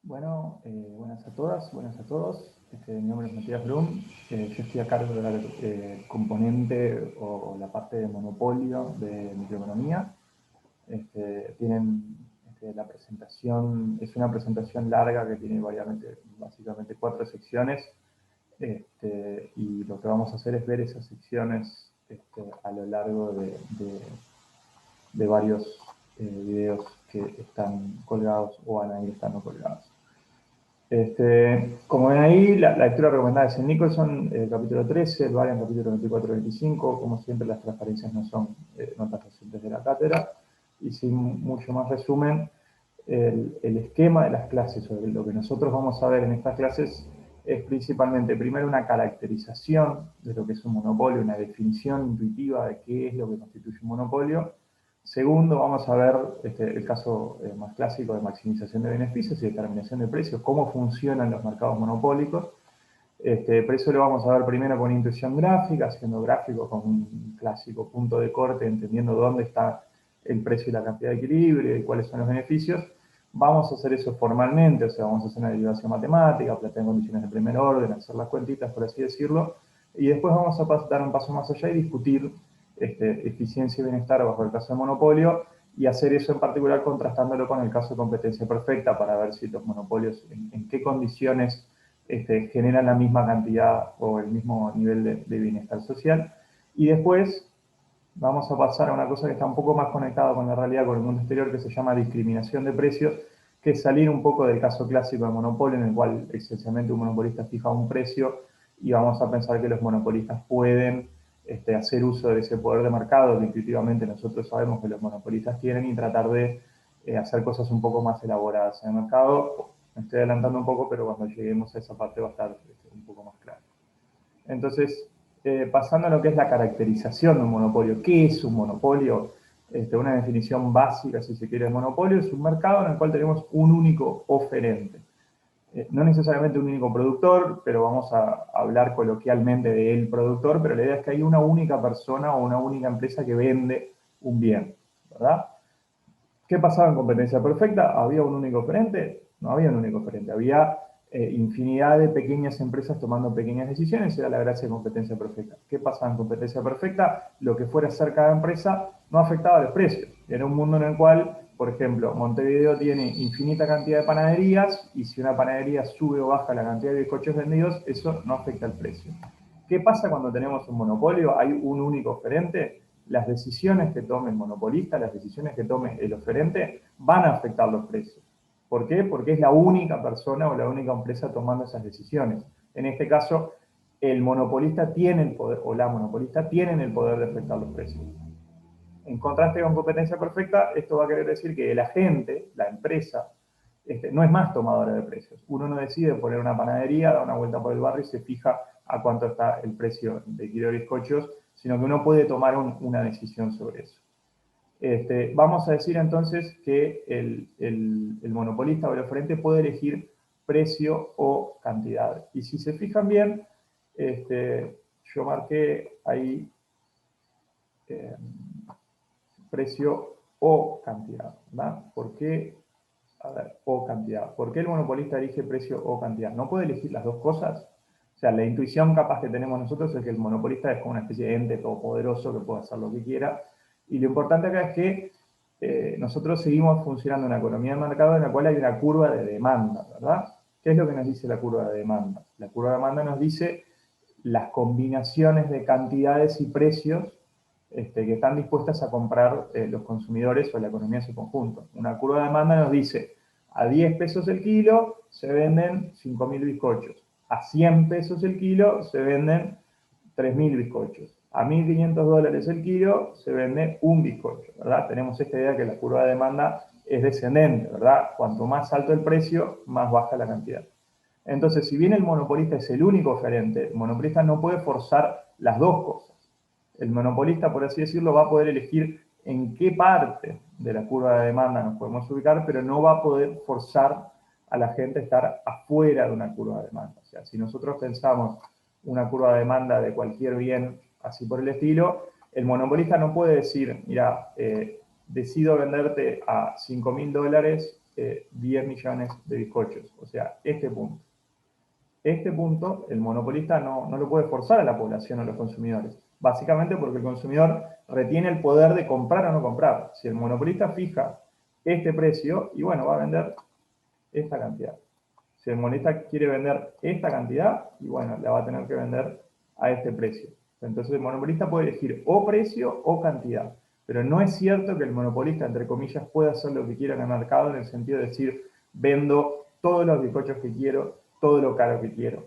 Bueno, buenas a todas, buenas a todos. Mi nombre es Matías Blum. Yo estoy a cargo de la componente o la parte de monopolio de microeconomía. Tienen la presentación, es una presentación larga que tiene básicamente 4 secciones. Y lo que vamos a hacer es ver esas secciones a lo largo de varios videos que están colgados o van a ir estando colgados. Como ven ahí, la lectura recomendada es en Nicholson, capítulo 13, el Varian, capítulo 24-25. Como siempre, las transparencias no son notas recientes de la cátedra. Y sin mucho más resumen, el esquema de las clases, o lo que nosotros vamos a ver en estas clases, es principalmente, primero, una caracterización de lo que es un monopolio, una definición intuitiva de qué es lo que constituye un monopolio. Segundo, vamos a ver el caso más clásico de maximización de beneficios y determinación de precios, cómo funcionan los mercados monopólicos. Por eso lo vamos a ver primero con intuición gráfica, haciendo gráficos con un clásico punto de corte, entendiendo dónde está el precio y la cantidad de equilibrio y cuáles son los beneficios. Vamos a hacer eso formalmente, o sea, vamos a hacer una derivación matemática, plantear condiciones de primer orden, hacer las cuentitas, por así decirlo, y después vamos a dar un paso más allá y discutir eficiencia y bienestar bajo el caso de monopolio, y hacer eso en particular contrastándolo con el caso de competencia perfecta para ver si los monopolios, en qué condiciones generan la misma cantidad o el mismo nivel de bienestar social. Y después vamos a pasar a una cosa que está un poco más conectada con la realidad, con el mundo exterior, que se llama discriminación de precios, que es salir un poco del caso clásico del monopolio, en el cual esencialmente un monopolista fija un precio, y vamos a pensar que los monopolistas pueden hacer uso de ese poder de mercado que intuitivamente nosotros sabemos que los monopolistas tienen, y tratar de hacer cosas un poco más elaboradas en el mercado. Me estoy adelantando un poco, pero cuando lleguemos a esa parte va a estar un poco más claro. Entonces, pasando a lo que es la caracterización de un monopolio. ¿Qué es un monopolio? Una definición básica, si se quiere, de monopolio es un mercado en el cual tenemos un único oferente. No necesariamente un único productor, pero vamos a hablar coloquialmente del productor, pero la idea es que hay una única persona o una única empresa que vende un bien, ¿verdad? ¿Qué pasaba en competencia perfecta? ¿Había un único oferente? No había un único oferente, había infinidad de pequeñas empresas tomando pequeñas decisiones. Era la gracia de competencia perfecta. ¿Qué pasaba en competencia perfecta? Lo que fuera a hacer cada empresa no afectaba a los precios. Era un mundo en el cual, por ejemplo, Montevideo tiene infinita cantidad de panaderías, y si una panadería sube o baja la cantidad de bizcochos vendidos, eso no afecta al precio. ¿Qué pasa cuando tenemos un monopolio? Hay un único oferente. Las decisiones que tome el monopolista, las decisiones que tome el oferente, van a afectar los precios. ¿Por qué? Porque es la única persona o la única empresa tomando esas decisiones. En este caso, el monopolista tiene el poder, o la monopolista tienen el poder de afectar los precios. En contraste con competencia perfecta, esto va a querer decir que el agente, la empresa, no es más tomadora de precios. Uno no decide poner una panadería, da una vuelta por el barrio y se fija a cuánto está el precio de kilo de bizcochos, sino que uno puede tomar una decisión sobre eso. Vamos a decir entonces que el monopolista o el oferente puede elegir precio o cantidad. Y si se fijan bien, yo marqué ahí precio o cantidad, ¿verdad? ¿Por qué? A ver, o cantidad. ¿Por qué el monopolista elige precio o cantidad? ¿No puede elegir las dos cosas? O sea, la intuición capaz que tenemos nosotros es que el monopolista es como una especie de ente todopoderoso que puede hacer lo que quiera. Y lo importante acá es que nosotros seguimos funcionando en una economía de mercado en la cual hay una curva de demanda, ¿verdad? ¿Qué es lo que nos dice la curva de demanda? La curva de demanda nos dice las combinaciones de cantidades y precios que están dispuestas a comprar los consumidores o la economía en su conjunto. Una curva de demanda nos dice, a 10 pesos el kilo se venden 5.000 bizcochos, a 100 pesos el kilo se venden 3.000 bizcochos, a 1.500 dólares el kilo se vende un bizcocho, ¿verdad? Tenemos esta idea que la curva de demanda es descendente, ¿verdad? Cuanto más alto el precio, más baja la cantidad. Entonces, si bien el monopolista es el único oferente, el monopolista no puede forzar las dos cosas. El monopolista, por así decirlo, va a poder elegir en qué parte de la curva de demanda nos podemos ubicar, pero no va a poder forzar a la gente a estar afuera de una curva de demanda. O sea, si nosotros pensamos una curva de demanda de cualquier bien, así por el estilo, el monopolista no puede decir, mira, decido venderte a 5.000 dólares 10 millones de bizcochos. O sea, este punto. Este punto, el monopolista no lo puede forzar a la población o a los consumidores. Básicamente porque el consumidor retiene el poder de comprar o no comprar. Si el monopolista fija este precio, y bueno, va a vender esta cantidad. Si el monopolista quiere vender esta cantidad, y bueno, la va a tener que vender a este precio. Entonces el monopolista puede elegir o precio o cantidad. Pero no es cierto que el monopolista, entre comillas, pueda hacer lo que quiera en el mercado, en el sentido de decir, vendo todos los bizcochos que quiero, todo lo caro que quiero.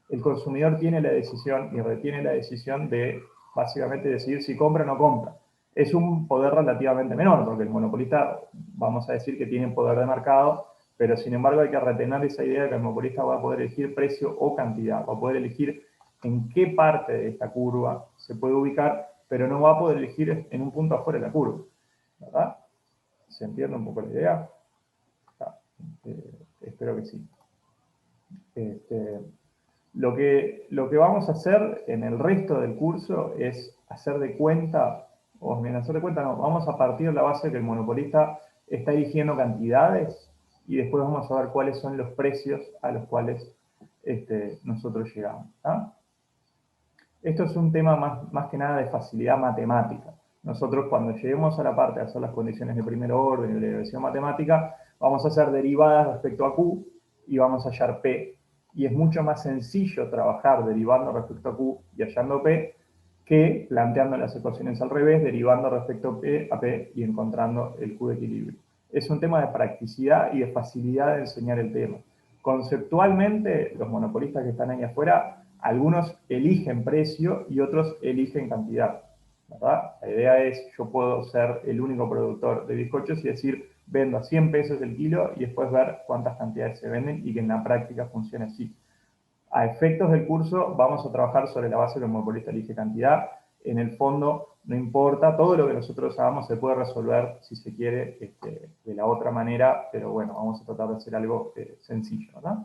El consumidor tiene la decisión y retiene la decisión de básicamente decidir si compra o no compra. Es un poder relativamente menor, porque el monopolista, vamos a decir que tiene poder de mercado, pero sin embargo hay que retener esa idea de que el monopolista va a poder elegir precio o cantidad, va a poder elegir en qué parte de esta curva se puede ubicar, pero no va a poder elegir en un punto afuera de la curva, ¿verdad? ¿Se entiende un poco la idea? Espero que sí. Lo que vamos a hacer en el resto del curso es hacer de cuenta, o bien hacer de cuenta no, vamos a partir de la base de que el monopolista está eligiendo cantidades y después vamos a ver cuáles son los precios a los cuales nosotros llegamos. ¿Ah? Esto es un tema más que nada de facilidad matemática. Nosotros cuando lleguemos a la parte de hacer las condiciones de primer orden y de derivación matemática, vamos a hacer derivadas respecto a Q y vamos a hallar P. Y es mucho más sencillo trabajar derivando respecto a Q y hallando P que planteando las ecuaciones al revés, derivando respecto a P y encontrando el Q de equilibrio. Es un tema de practicidad y de facilidad de enseñar el tema. Conceptualmente, los monopolistas que están ahí afuera, algunos eligen precio y otros eligen cantidad, ¿verdad? La idea es, yo puedo ser el único productor de bizcochos y decir, vendo a 100 pesos el kilo y después ver cuántas cantidades se venden y que en la práctica funcione así. A efectos del curso vamos a trabajar sobre la base de que el monopolista elige cantidad. En el fondo, no importa, todo lo que nosotros hagamos se puede resolver, si se quiere, de la otra manera, pero bueno, vamos a tratar de hacer algo sencillo, ¿verdad?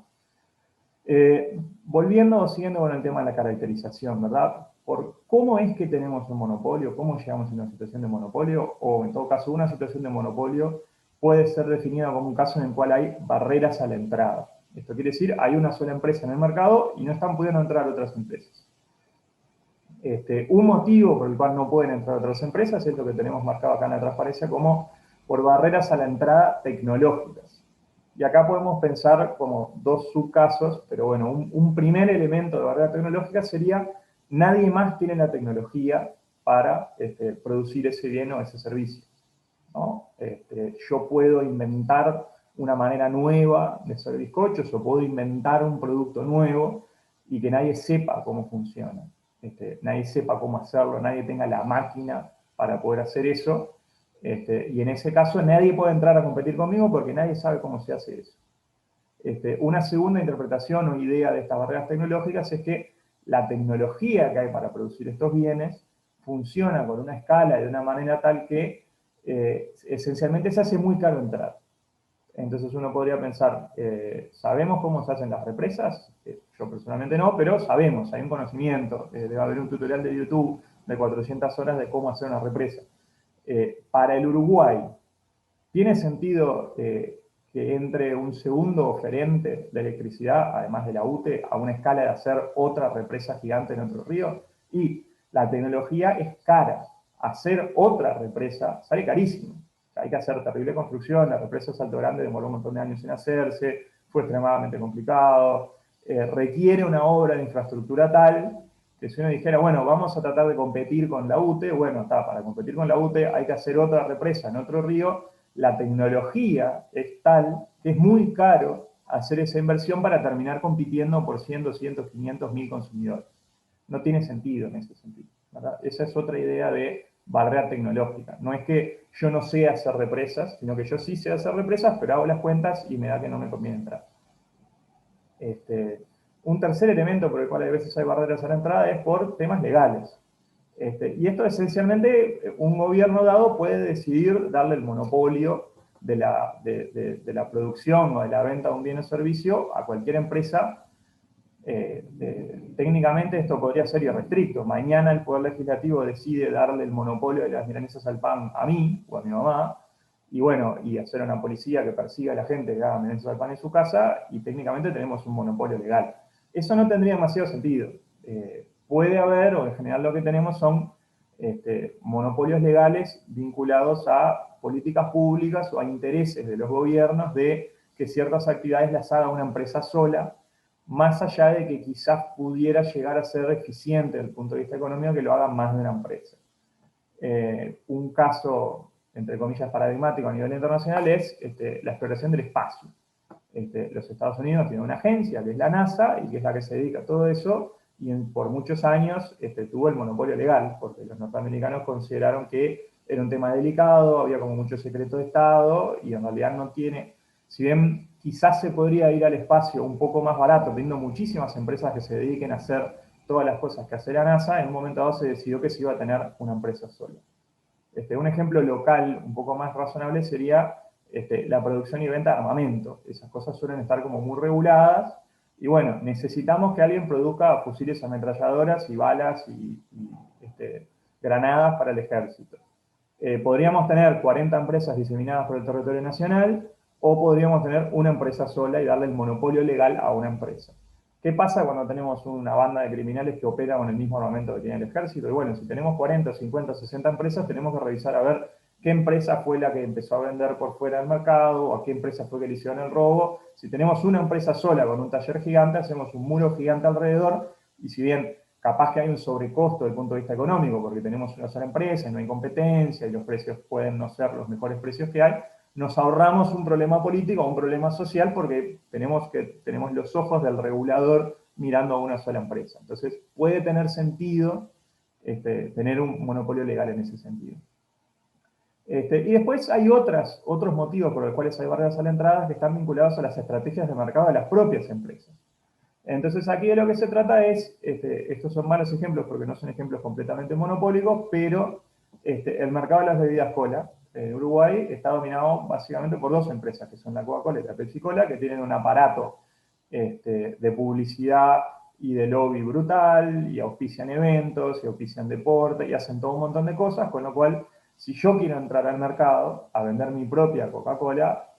Volviendo o siguiendo con el tema de la caracterización, ¿verdad? Por cómo es que tenemos un monopolio, cómo llegamos a una situación de monopolio, o en todo caso una situación de monopolio puede ser definida como un caso en el cual hay barreras a la entrada. Esto quiere decir, hay una sola empresa en el mercado y no están pudiendo entrar otras empresas. Un motivo por el cual no pueden entrar otras empresas es lo que tenemos marcado acá en la transparencia como por barreras a la entrada tecnológicas. Y acá podemos pensar como dos subcasos, pero bueno, un primer elemento de barrera tecnológica sería nadie más tiene la tecnología para producir ese bien o ese servicio, ¿no? Yo puedo inventar una manera nueva de hacer bizcochos o puedo inventar un producto nuevo y que nadie sepa cómo funciona. Nadie sepa cómo hacerlo, nadie tenga la máquina para poder hacer eso. Y en ese caso nadie puede entrar a competir conmigo porque nadie sabe cómo se hace eso. Una segunda interpretación o idea de estas barreras tecnológicas es que la tecnología que hay para producir estos bienes funciona con una escala de una manera tal que esencialmente se hace muy caro entrar. Entonces uno podría pensar, ¿sabemos cómo se hacen las represas? Yo personalmente no, pero sabemos, hay un conocimiento. Debe haber un tutorial de YouTube de 400 horas de cómo hacer una represa. Para el Uruguay, ¿tiene sentido que entre un segundo oferente de electricidad, además de la UTE, a una escala de hacer otra represa gigante en otro río? Y la tecnología es cara. Hacer otra represa sale carísimo. Hay que hacer terrible construcción, la represa Salto Grande demoró un montón de años en hacerse, fue extremadamente complicado, requiere una obra de infraestructura tal que si uno dijera, bueno, vamos a tratar de competir con la UTE, bueno, para competir con la UTE hay que hacer otra represa en otro río, la tecnología es tal que es muy caro hacer esa inversión para terminar compitiendo por 100, 200, 500, 1000 consumidores. No tiene sentido en ese sentido, ¿verdad? Esa es otra idea de barrera tecnológica. No es que yo no sé hacer represas, sino que yo sí sé hacer represas, pero hago las cuentas y me da que no me conviene entrar. Un tercer elemento por el cual a veces hay barreras a la entrada es por temas legales. Y esto esencialmente, un gobierno dado puede decidir darle el monopolio de la producción o de la venta de un bien o servicio a cualquier empresa. Técnicamente esto podría ser irrestricto. Mañana el Poder Legislativo decide darle el monopolio de las milanesas al pan a mí o a mi mamá, y bueno, y hacer una policía que persiga a la gente que haga meneses al pan en su casa, y técnicamente tenemos un monopolio legal. Eso no tendría demasiado sentido. Puede haber, o en general lo que tenemos son monopolios legales vinculados a políticas públicas o a intereses de los gobiernos de que ciertas actividades las haga una empresa sola, más allá de que quizás pudiera llegar a ser eficiente desde el punto de vista económico que lo haga más de una empresa. Un caso, entre comillas, paradigmático a nivel internacional es la exploración del espacio. Los Estados Unidos tienen una agencia, que es la NASA, y que es la que se dedica a todo eso, y por muchos años tuvo el monopolio legal, porque los norteamericanos consideraron que era un tema delicado, había como mucho secreto de Estado, y en realidad no tiene, si bien quizás se podría ir al espacio un poco más barato, teniendo muchísimas empresas que se dediquen a hacer todas las cosas que hace la NASA, en un momento dado se decidió que se iba a tener una empresa sola. Un ejemplo local un poco más razonable sería la producción y venta de armamento. Esas cosas suelen estar como muy reguladas, y bueno, necesitamos que alguien produzca fusiles ametralladoras y balas y granadas para el ejército. Podríamos tener 40 empresas diseminadas por el territorio nacional, o podríamos tener una empresa sola y darle el monopolio legal a una empresa. ¿Qué pasa cuando tenemos una banda de criminales que opera con el mismo armamento que tiene el ejército? Y bueno, si tenemos 40, 50, 60 empresas, tenemos que revisar a ver qué empresa fue la que empezó a vender por fuera del mercado, o a qué empresa fue que le hicieron el robo. Si tenemos una empresa sola con un taller gigante, hacemos un muro gigante alrededor, y si bien capaz que hay un sobrecosto desde el punto de vista económico, porque tenemos una sola empresa y no hay competencia, y los precios pueden no ser los mejores precios que hay, nos ahorramos un problema político o un problema social, porque tenemos los ojos del regulador mirando a una sola empresa. Entonces, puede tener sentido tener un monopolio legal en ese sentido. Y después hay otros motivos por los cuales hay barreras a la entrada que están vinculados a las estrategias de mercado de las propias empresas. Entonces, aquí de lo que se trata es, estos son malos ejemplos porque no son ejemplos completamente monopólicos, pero el mercado de las bebidas cola en Uruguay está dominado básicamente por dos empresas, que son la Coca-Cola y la Pepsi-Cola, que tienen un aparato de publicidad y de lobby brutal, y auspician eventos, y auspician deporte, y hacen todo un montón de cosas, con lo cual, si yo quiero entrar al mercado a vender mi propia Coca-Cola,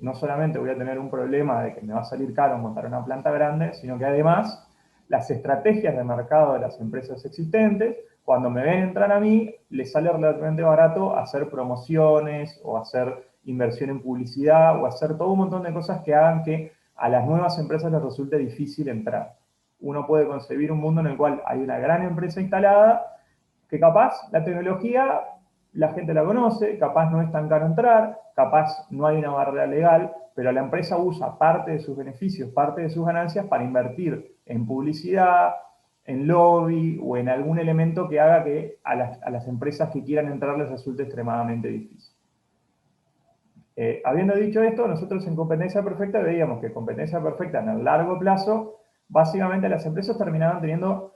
no solamente voy a tener un problema de que me va a salir caro montar una planta grande, sino que además las estrategias de mercado de las empresas existentes, cuando me ven entrar a mí, les sale relativamente barato hacer promociones, o hacer inversión en publicidad, o hacer todo un montón de cosas que hagan que a las nuevas empresas les resulte difícil entrar. Uno puede concebir un mundo en el cual hay una gran empresa instalada, que capaz la tecnología la gente la conoce, capaz no es tan caro entrar, capaz no hay una barrera legal, pero la empresa usa parte de sus beneficios, parte de sus ganancias para invertir en publicidad, en lobby, o en algún elemento que haga que a las empresas que quieran entrar les resulte extremadamente difícil. Habiendo dicho esto, nosotros en competencia perfecta veíamos que competencia perfecta en el largo plazo, básicamente las empresas terminaban teniendo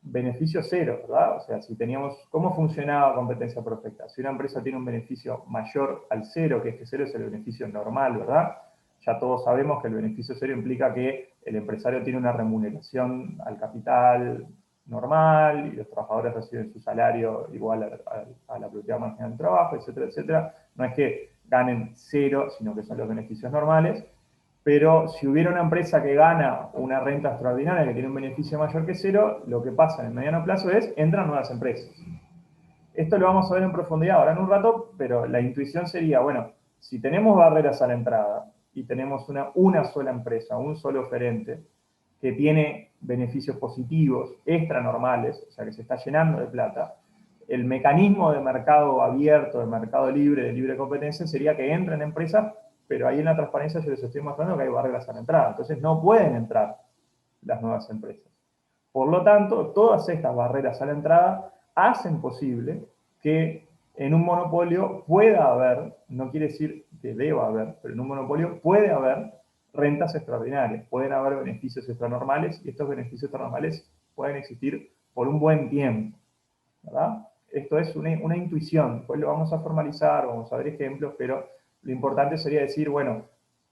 beneficio cero, ¿verdad? O sea, si teníamos, ¿cómo funcionaba competencia perfecta? Si una empresa tiene un beneficio mayor al cero, que cero es el beneficio normal, ¿verdad? Ya todos sabemos que el beneficio cero implica que el empresario tiene una remuneración al capital normal, y los trabajadores reciben su salario igual a la productividad marginal del trabajo, etcétera, etcétera. No es que ganen cero, sino que son los beneficios normales. Pero si hubiera una empresa que gana una renta extraordinaria, que tiene un beneficio mayor que cero, lo que pasa en el mediano plazo es, entran nuevas empresas. Esto lo vamos a ver en profundidad ahora en un rato, pero la intuición sería, bueno, si tenemos barreras a la entrada y tenemos una sola empresa, un solo oferente, que tiene beneficios positivos, extranormales, o sea, que se está llenando de plata, el mecanismo de mercado abierto, de mercado libre, de libre competencia, sería que entren empresas, pero ahí en la transparencia yo les estoy mostrando que hay barreras a la entrada. Entonces no pueden entrar las nuevas empresas. Por lo tanto, todas estas barreras a la entrada hacen posible que en un monopolio pueda haber, no quiere decir que deba haber, pero en un monopolio puede haber rentas extraordinarias, pueden haber beneficios extranormales, y estos beneficios extranormales pueden existir por un buen tiempo, ¿verdad? Esto es una intuición, después lo vamos a formalizar, vamos a ver ejemplos, pero lo importante sería decir, bueno,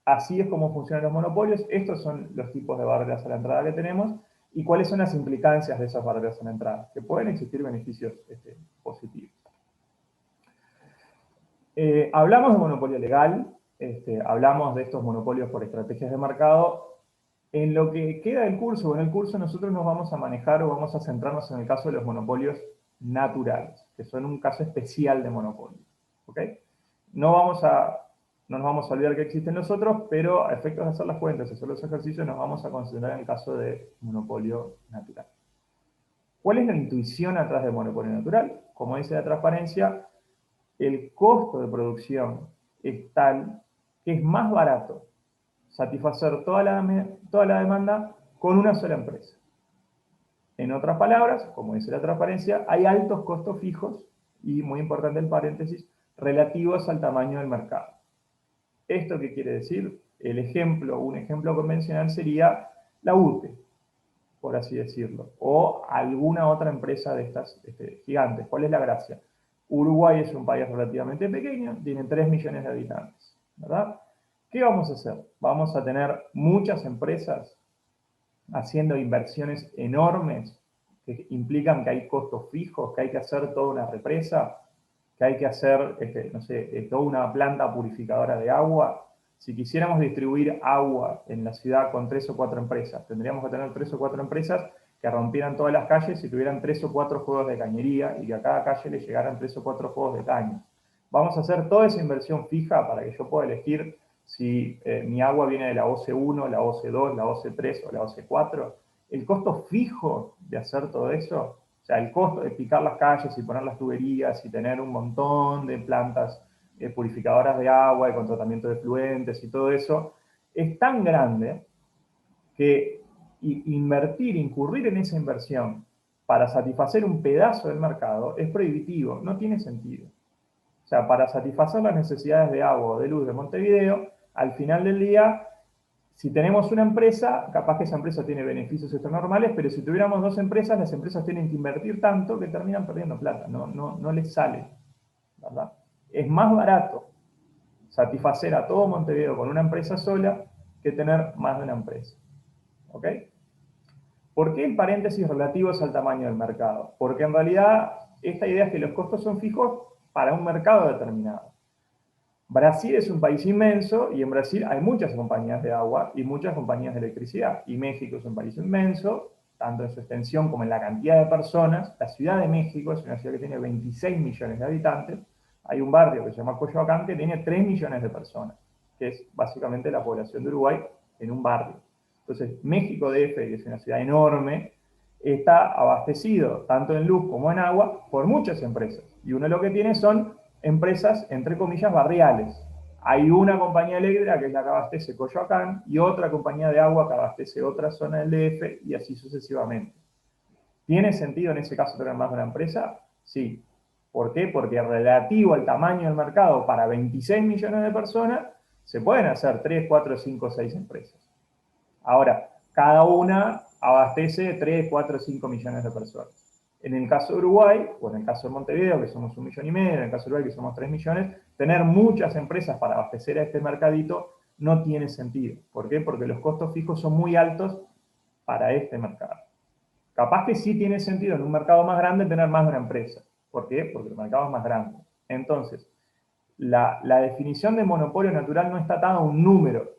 así es como funcionan los monopolios, estos son los tipos de barreras a la entrada que tenemos, y cuáles son las implicancias de esas barreras a la entrada, que pueden existir beneficios positivos. Hablamos de monopolio legal, hablamos de estos monopolios por estrategias de mercado. En lo que queda del curso, en el curso nosotros nos vamos a manejar o vamos a centrarnos en el caso de los monopolios naturales, que son un caso especial de monopolio. ¿Ok? No nos vamos a olvidar que existen los otros, pero a efectos de hacer las cuentas y hacer los ejercicios nos vamos a concentrar en el caso de monopolio natural. ¿Cuál es la intuición atrás del monopolio natural? Como dice la transparencia, el costo de producción es tal que es más barato satisfacer toda la demanda con una sola empresa. En otras palabras, como dice la transparencia, hay altos costos fijos y, muy importante el paréntesis, relativos al tamaño del mercado. ¿Esto qué quiere decir? Un ejemplo convencional sería la UTE, por así decirlo, o alguna otra empresa de estas gigantes. ¿Cuál es la gracia? Uruguay es un país relativamente pequeño, tiene 3 millones de habitantes, ¿verdad? ¿Qué vamos a hacer? Vamos a tener muchas empresas haciendo inversiones enormes que implican que hay costos fijos, que hay que hacer toda una represa, que hay que hacer, no sé, toda una planta purificadora de agua. Si quisiéramos distribuir agua en la ciudad con 3 o 4 empresas, tendríamos que tener 3 o 4 empresas que rompieran todas las calles y tuvieran 3 o 4 juegos de cañería y que a cada calle le llegaran 3 o 4 juegos de caña. Vamos a hacer toda esa inversión fija para que yo pueda elegir si mi agua viene de la OC1, la OC2, la OC3 o la OC4. El costo fijo de hacer todo eso, o sea, el costo de picar las calles y poner las tuberías y tener un montón de plantas purificadoras de agua y con tratamiento de efluentes y todo eso, es tan grande que incurrir en esa inversión para satisfacer un pedazo del mercado es prohibitivo, no tiene sentido. O sea, para satisfacer las necesidades de agua o de luz de Montevideo, al final del día, si tenemos una empresa, capaz que esa empresa tiene beneficios extranormales, pero si tuviéramos 2 empresas, las empresas tienen que invertir tanto que terminan perdiendo plata, no les sale, ¿verdad? Es más barato satisfacer a todo Montevideo con una empresa sola que tener más de una empresa. ¿Ok? ¿Por qué el paréntesis relativos al tamaño del mercado? Porque en realidad esta idea es que los costos son fijos para un mercado determinado. Brasil es un país inmenso y en Brasil hay muchas compañías de agua y muchas compañías de electricidad. Y México es un país inmenso, tanto en su extensión como en la cantidad de personas. La Ciudad de México es una ciudad que tiene 26 millones de habitantes. Hay un barrio que se llama Coyoacán que tiene 3 millones de personas, que es básicamente la población de Uruguay en un barrio. Entonces, México DF, que es una ciudad enorme, está abastecido tanto en luz como en agua por muchas empresas. Y uno lo que tiene son empresas, entre comillas, barriales. Hay una compañía eléctrica que es la que abastece Coyoacán y otra compañía de agua que abastece otra zona del DF y así sucesivamente. ¿Tiene sentido en ese caso tener más de una empresa? Sí. ¿Por qué? Porque relativo al tamaño del mercado para 26 millones de personas, se pueden hacer 3, 4, 5, 6 empresas. Ahora, cada una abastece 3, 4, 5 millones de personas. En el caso de Uruguay, o en el caso de Montevideo, que somos 1,5 millones, en el caso de Uruguay, que somos 3 millones, tener muchas empresas para abastecer a este mercadito no tiene sentido. ¿Por qué? Porque los costos fijos son muy altos para este mercado. Capaz que sí tiene sentido en un mercado más grande tener más de una empresa. ¿Por qué? Porque el mercado es más grande. Entonces, la definición de monopolio natural no está atada a un número,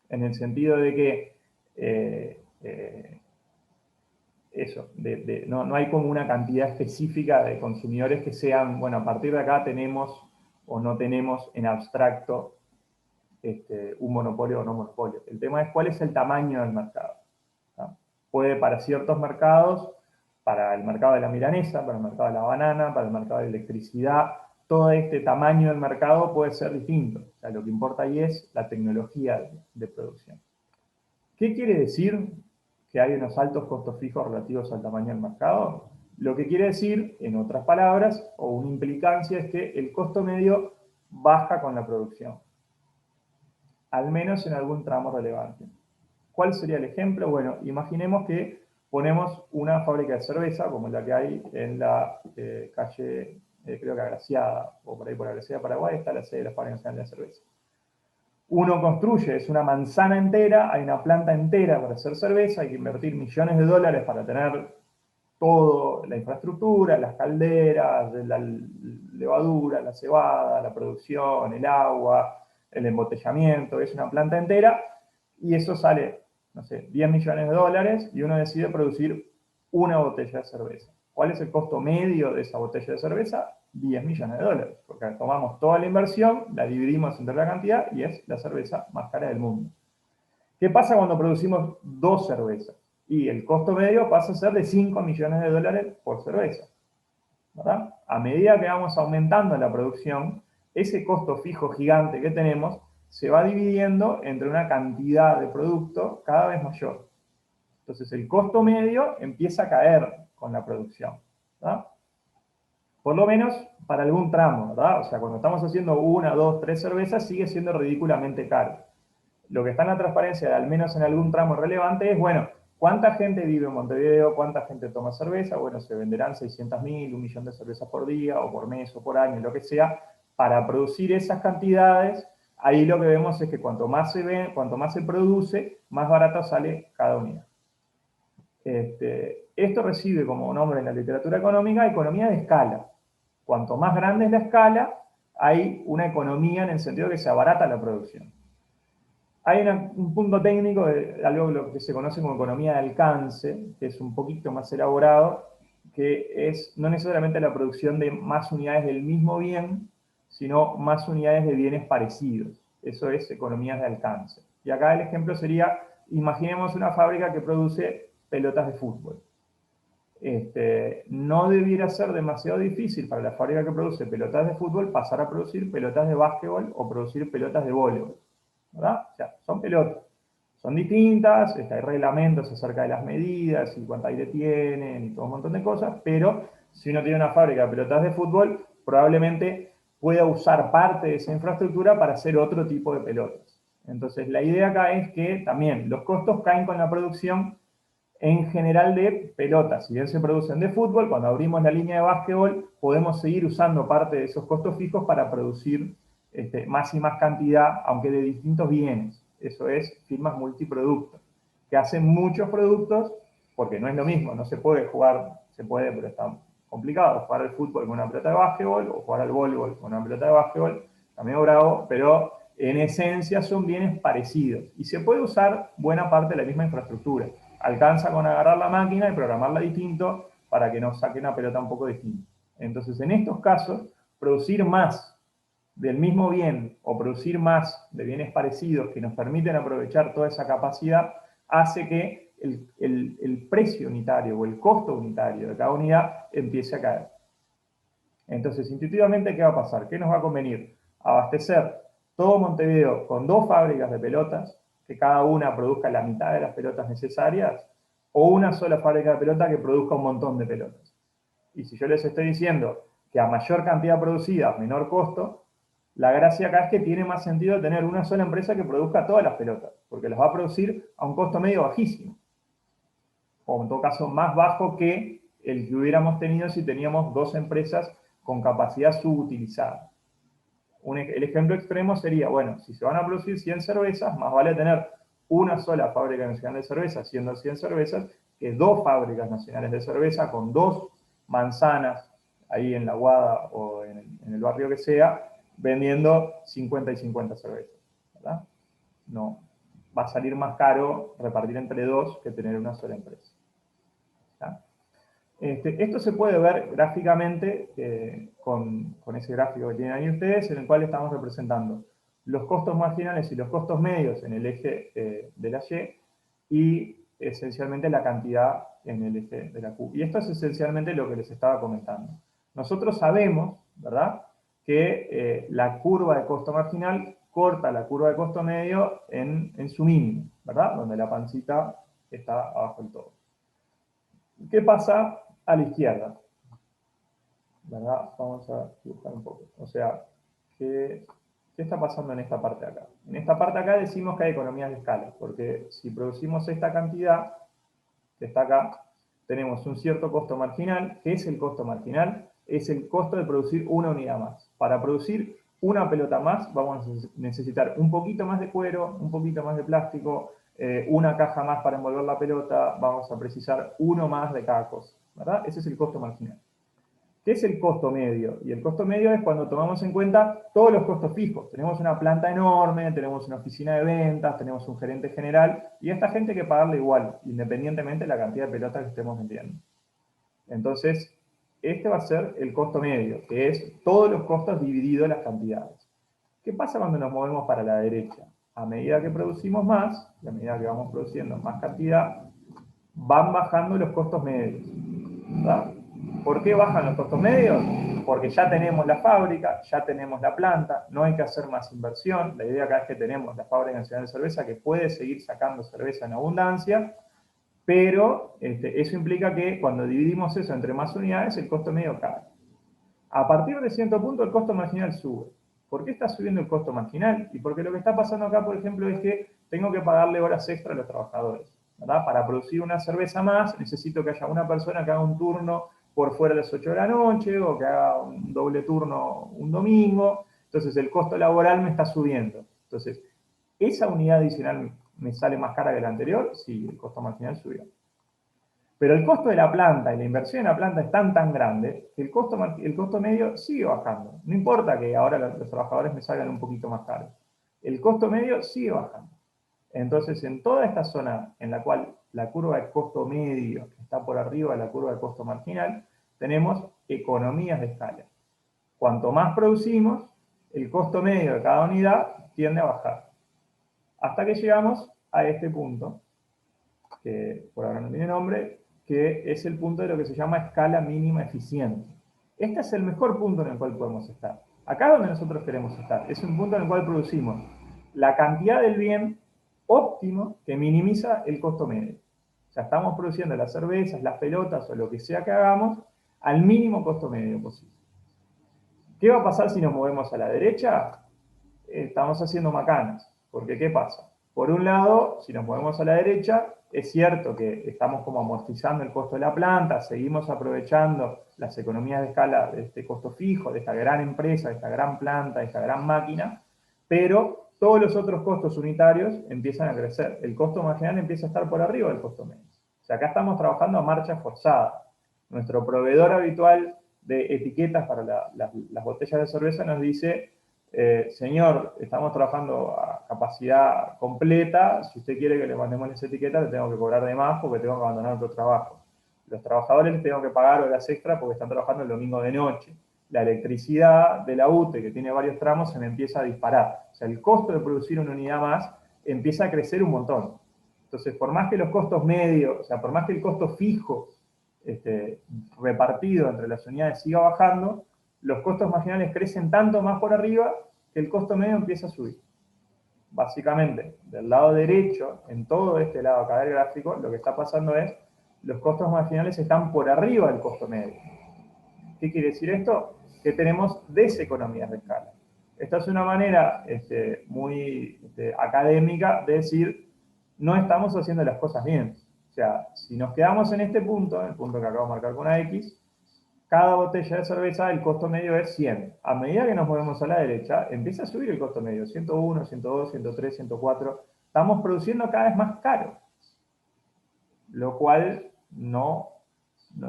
en el sentido de que no hay como una cantidad específica de consumidores que sean, bueno, a partir de acá tenemos o no tenemos en abstracto un monopolio o no monopolio. El tema es cuál es el tamaño del mercado, ¿no? Puede para ciertos mercados, para el mercado de la milanesa, para el mercado de la banana, para el mercado de electricidad, todo este tamaño del mercado puede ser distinto. O sea, lo que importa ahí es la tecnología de producción. ¿Qué quiere decir que hay unos altos costos fijos relativos al tamaño del mercado? Lo que quiere decir, en otras palabras, o una implicancia, es que el costo medio baja con la producción, al menos en algún tramo relevante. ¿Cuál sería el ejemplo? Bueno, imaginemos que ponemos una fábrica de cerveza, como la que hay en la calle, creo que Agraciada, o por ahí por Agraciada, Paraguay, está la sede de la Fábrica Nacional de Cerveza. Uno construye, es una manzana entera, hay una planta entera para hacer cerveza, hay que invertir millones de dólares para tener toda la infraestructura, las calderas, levadura, la cebada, la producción, el agua, el embotellamiento, es una planta entera, y eso sale, no sé, 10 millones de dólares, y uno decide producir una botella de cerveza. ¿Cuál es el costo medio de esa botella de cerveza? 10 millones de dólares, porque tomamos toda la inversión, la dividimos entre la cantidad, y es la cerveza más cara del mundo. ¿Qué pasa cuando producimos 2 cervezas? Y el costo medio pasa a ser de 5 millones de dólares por cerveza, ¿verdad? A medida que vamos aumentando la producción, ese costo fijo gigante que tenemos se va dividiendo entre una cantidad de producto cada vez mayor. Entonces el costo medio empieza a caer con la producción, ¿verdad? Por lo menos para algún tramo, ¿verdad? O sea, cuando estamos haciendo 1, 2, 3 cervezas sigue siendo ridículamente caro. Lo que está en la transparencia, al menos en algún tramo relevante, es, bueno, ¿cuánta gente vive en Montevideo? ¿Cuánta gente toma cerveza? Bueno, se venderán 600.000, 1.000.000 de cervezas por día, o por mes, o por año, lo que sea. Para producir esas cantidades, ahí lo que vemos es que cuanto más se produce, más barato sale cada unidad. Esto recibe como nombre en la literatura económica, economía de escala. Cuanto más grande es la escala, hay una economía en el sentido de que se abarata la producción. Hay un punto técnico de algo que se conoce como economía de alcance, que es un poquito más elaborado, que es no necesariamente la producción de más unidades del mismo bien, sino más unidades de bienes parecidos. Eso es economías de alcance. Y acá el ejemplo sería, imaginemos una fábrica que produce pelotas de fútbol. No debiera ser demasiado difícil para la fábrica que produce pelotas de fútbol pasar a producir pelotas de básquetbol o producir pelotas de voleibol, ¿verdad? O sea, son pelotas. Son distintas, hay reglamentos acerca de las medidas y cuánto aire tienen y todo un montón de cosas, pero si uno tiene una fábrica de pelotas de fútbol, probablemente pueda usar parte de esa infraestructura para hacer otro tipo de pelotas. Entonces, la idea acá es que también los costos caen con la producción en general de pelotas. Si bien se producen de fútbol, cuando abrimos la línea de básquetbol, podemos seguir usando parte de esos costos fijos para producir más y más cantidad, aunque de distintos bienes. Eso es firmas multiproductos, que hacen muchos productos, porque no es lo mismo, no se puede jugar, se puede, pero está complicado, jugar al fútbol con una pelota de básquetbol, o jugar al voleibol con una pelota de básquetbol, también bravo, pero en esencia son bienes parecidos, y se puede usar buena parte de la misma infraestructura. Alcanza con agarrar la máquina y programarla distinto para que nos saque una pelota un poco distinta. Entonces, en estos casos, producir más del mismo bien o producir más de bienes parecidos que nos permiten aprovechar toda esa capacidad hace que el precio unitario o el costo unitario de cada unidad empiece a caer. Entonces, intuitivamente, ¿qué va a pasar? ¿Qué nos va a convenir? Abastecer todo Montevideo con 2 fábricas de pelotas, que cada una produzca la mitad de las pelotas necesarias, o una sola fábrica de pelota que produzca un montón de pelotas. Y si yo les estoy diciendo que a mayor cantidad producida, menor costo, la gracia acá es que tiene más sentido tener una sola empresa que produzca todas las pelotas, porque las va a producir a un costo medio bajísimo, o en todo caso más bajo que el que hubiéramos tenido si teníamos 2 empresas con capacidad subutilizada. El ejemplo extremo sería, bueno, si se van a producir 100 cervezas, más vale tener una sola fábrica nacional de cerveza, siendo 100 cervezas, que 2 fábricas nacionales de cerveza con 2 manzanas ahí en la Guada o en el barrio que sea, vendiendo 50 y 50 cervezas, ¿verdad? No, va a salir más caro repartir entre 2 que tener una sola empresa. ¿Está? Esto se puede ver gráficamente con ese gráfico que tienen ahí ustedes, en el cual estamos representando los costos marginales y los costos medios en el eje de la Y y esencialmente la cantidad en el eje de la Q. Y esto es esencialmente lo que les estaba comentando. Nosotros sabemos, ¿verdad?, que la curva de costo marginal corta la curva de costo medio en su mínimo, ¿verdad?, donde la pancita está abajo del todo. ¿Qué pasa a la izquierda? ¿Verdad? Vamos a dibujar un poco. O sea, ¿qué está pasando en esta parte de acá? En esta parte de acá decimos que hay economías de escala, porque si producimos esta cantidad, que está acá, tenemos un cierto costo marginal. ¿Qué es el costo marginal? Es el costo de producir una unidad más. Para producir una pelota más, vamos a necesitar un poquito más de cuero, un poquito más de plástico, una caja más para envolver la pelota, vamos a precisar uno más de cada cosa, ¿verdad? Ese es el costo marginal. ¿Qué es el costo medio? Y el costo medio es cuando tomamos en cuenta todos los costos fijos. Tenemos una planta enorme, tenemos una oficina de ventas, tenemos un gerente general, y a esta gente hay que pagarle igual, independientemente de la cantidad de pelotas que estemos vendiendo. Entonces, este va a ser el costo medio, que es todos los costos divididos las cantidades. ¿Qué pasa cuando nos movemos para la derecha? A medida que producimos más, y a medida que vamos produciendo más cantidad, van bajando los costos medios, ¿verdad? ¿Por qué bajan los costos medios? Porque ya tenemos la fábrica, ya tenemos la planta, no hay que hacer más inversión. La idea acá es que tenemos la Fábrica Nacional de Cerveza que puede seguir sacando cerveza en abundancia, pero eso implica que cuando dividimos eso entre más unidades, el costo medio cae. A partir de cierto punto, el costo marginal sube. ¿Por qué está subiendo el costo marginal? Y porque lo que está pasando acá, por ejemplo, es que tengo que pagarle horas extra a los trabajadores, ¿verdad? Para producir una cerveza más, necesito que haya una persona que haga un turno por fuera de las 8 de la noche, o que haga un doble turno un domingo. Entonces, el costo laboral me está subiendo. Entonces, ¿esa unidad adicional me sale más cara que la anterior? Sí, el costo marginal subió. Pero el costo de la planta y la inversión en la planta es tan grande que el costo medio sigue bajando. No importa que ahora los trabajadores me salgan un poquito más caros. El costo medio sigue bajando. Entonces, en toda esta zona en la cual la curva de costo medio está por arriba de la curva de costo marginal, tenemos economías de escala. Cuanto más producimos, el costo medio de cada unidad tiende a bajar. Hasta que llegamos a este punto, que por ahora no tiene nombre, que es el punto de lo que se llama escala mínima eficiente. Este es el mejor punto en el cual podemos estar. Acá es donde nosotros queremos estar. Es un punto en el cual producimos la cantidad del bien óptimo que minimiza el costo medio. O sea, estamos produciendo las cervezas, las pelotas o lo que sea que hagamos al mínimo costo medio posible. ¿Qué va a pasar si nos movemos a la derecha? Estamos haciendo macanas. Porque, ¿qué pasa? Por un lado, si nos movemos a la derecha, es cierto que estamos como amortizando el costo de la planta, seguimos aprovechando las economías de escala de este costo fijo, de esta gran empresa, de esta gran planta, de esta gran máquina, pero todos los otros costos unitarios empiezan a crecer. El costo marginal empieza a estar por arriba del costo medio. O sea, acá estamos trabajando a marcha forzada. Nuestro proveedor habitual de etiquetas para las botellas de cerveza nos dice: señor, estamos trabajando a capacidad completa, si usted quiere que le mandemos las etiquetas, le tengo que cobrar de más porque tengo que abandonar otro trabajo. Los trabajadores les tengo que pagar horas extra porque están trabajando el domingo de noche. La electricidad de la UTE, que tiene varios tramos, se me empieza a disparar. O sea, el costo de producir una unidad más empieza a crecer un montón. Entonces, por más que los costos medios, o sea, por más que el costo fijo repartido entre las unidades siga bajando, los costos marginales crecen tanto más por arriba que el costo medio empieza a subir. Básicamente, del lado derecho, en todo este lado acá del gráfico, lo que está pasando es los costos marginales están por arriba del costo medio. ¿Qué quiere decir esto? Que tenemos deseconomías de escala. Esta es una manera muy académica de decir, no estamos haciendo las cosas bien. O sea, si nos quedamos en este punto, el punto que acabo de marcar con una X, cada botella de cerveza, el costo medio es 100. A medida que nos movemos a la derecha, empieza a subir el costo medio. 101, 102, 103, 104. Estamos produciendo cada vez más caro. Lo cual no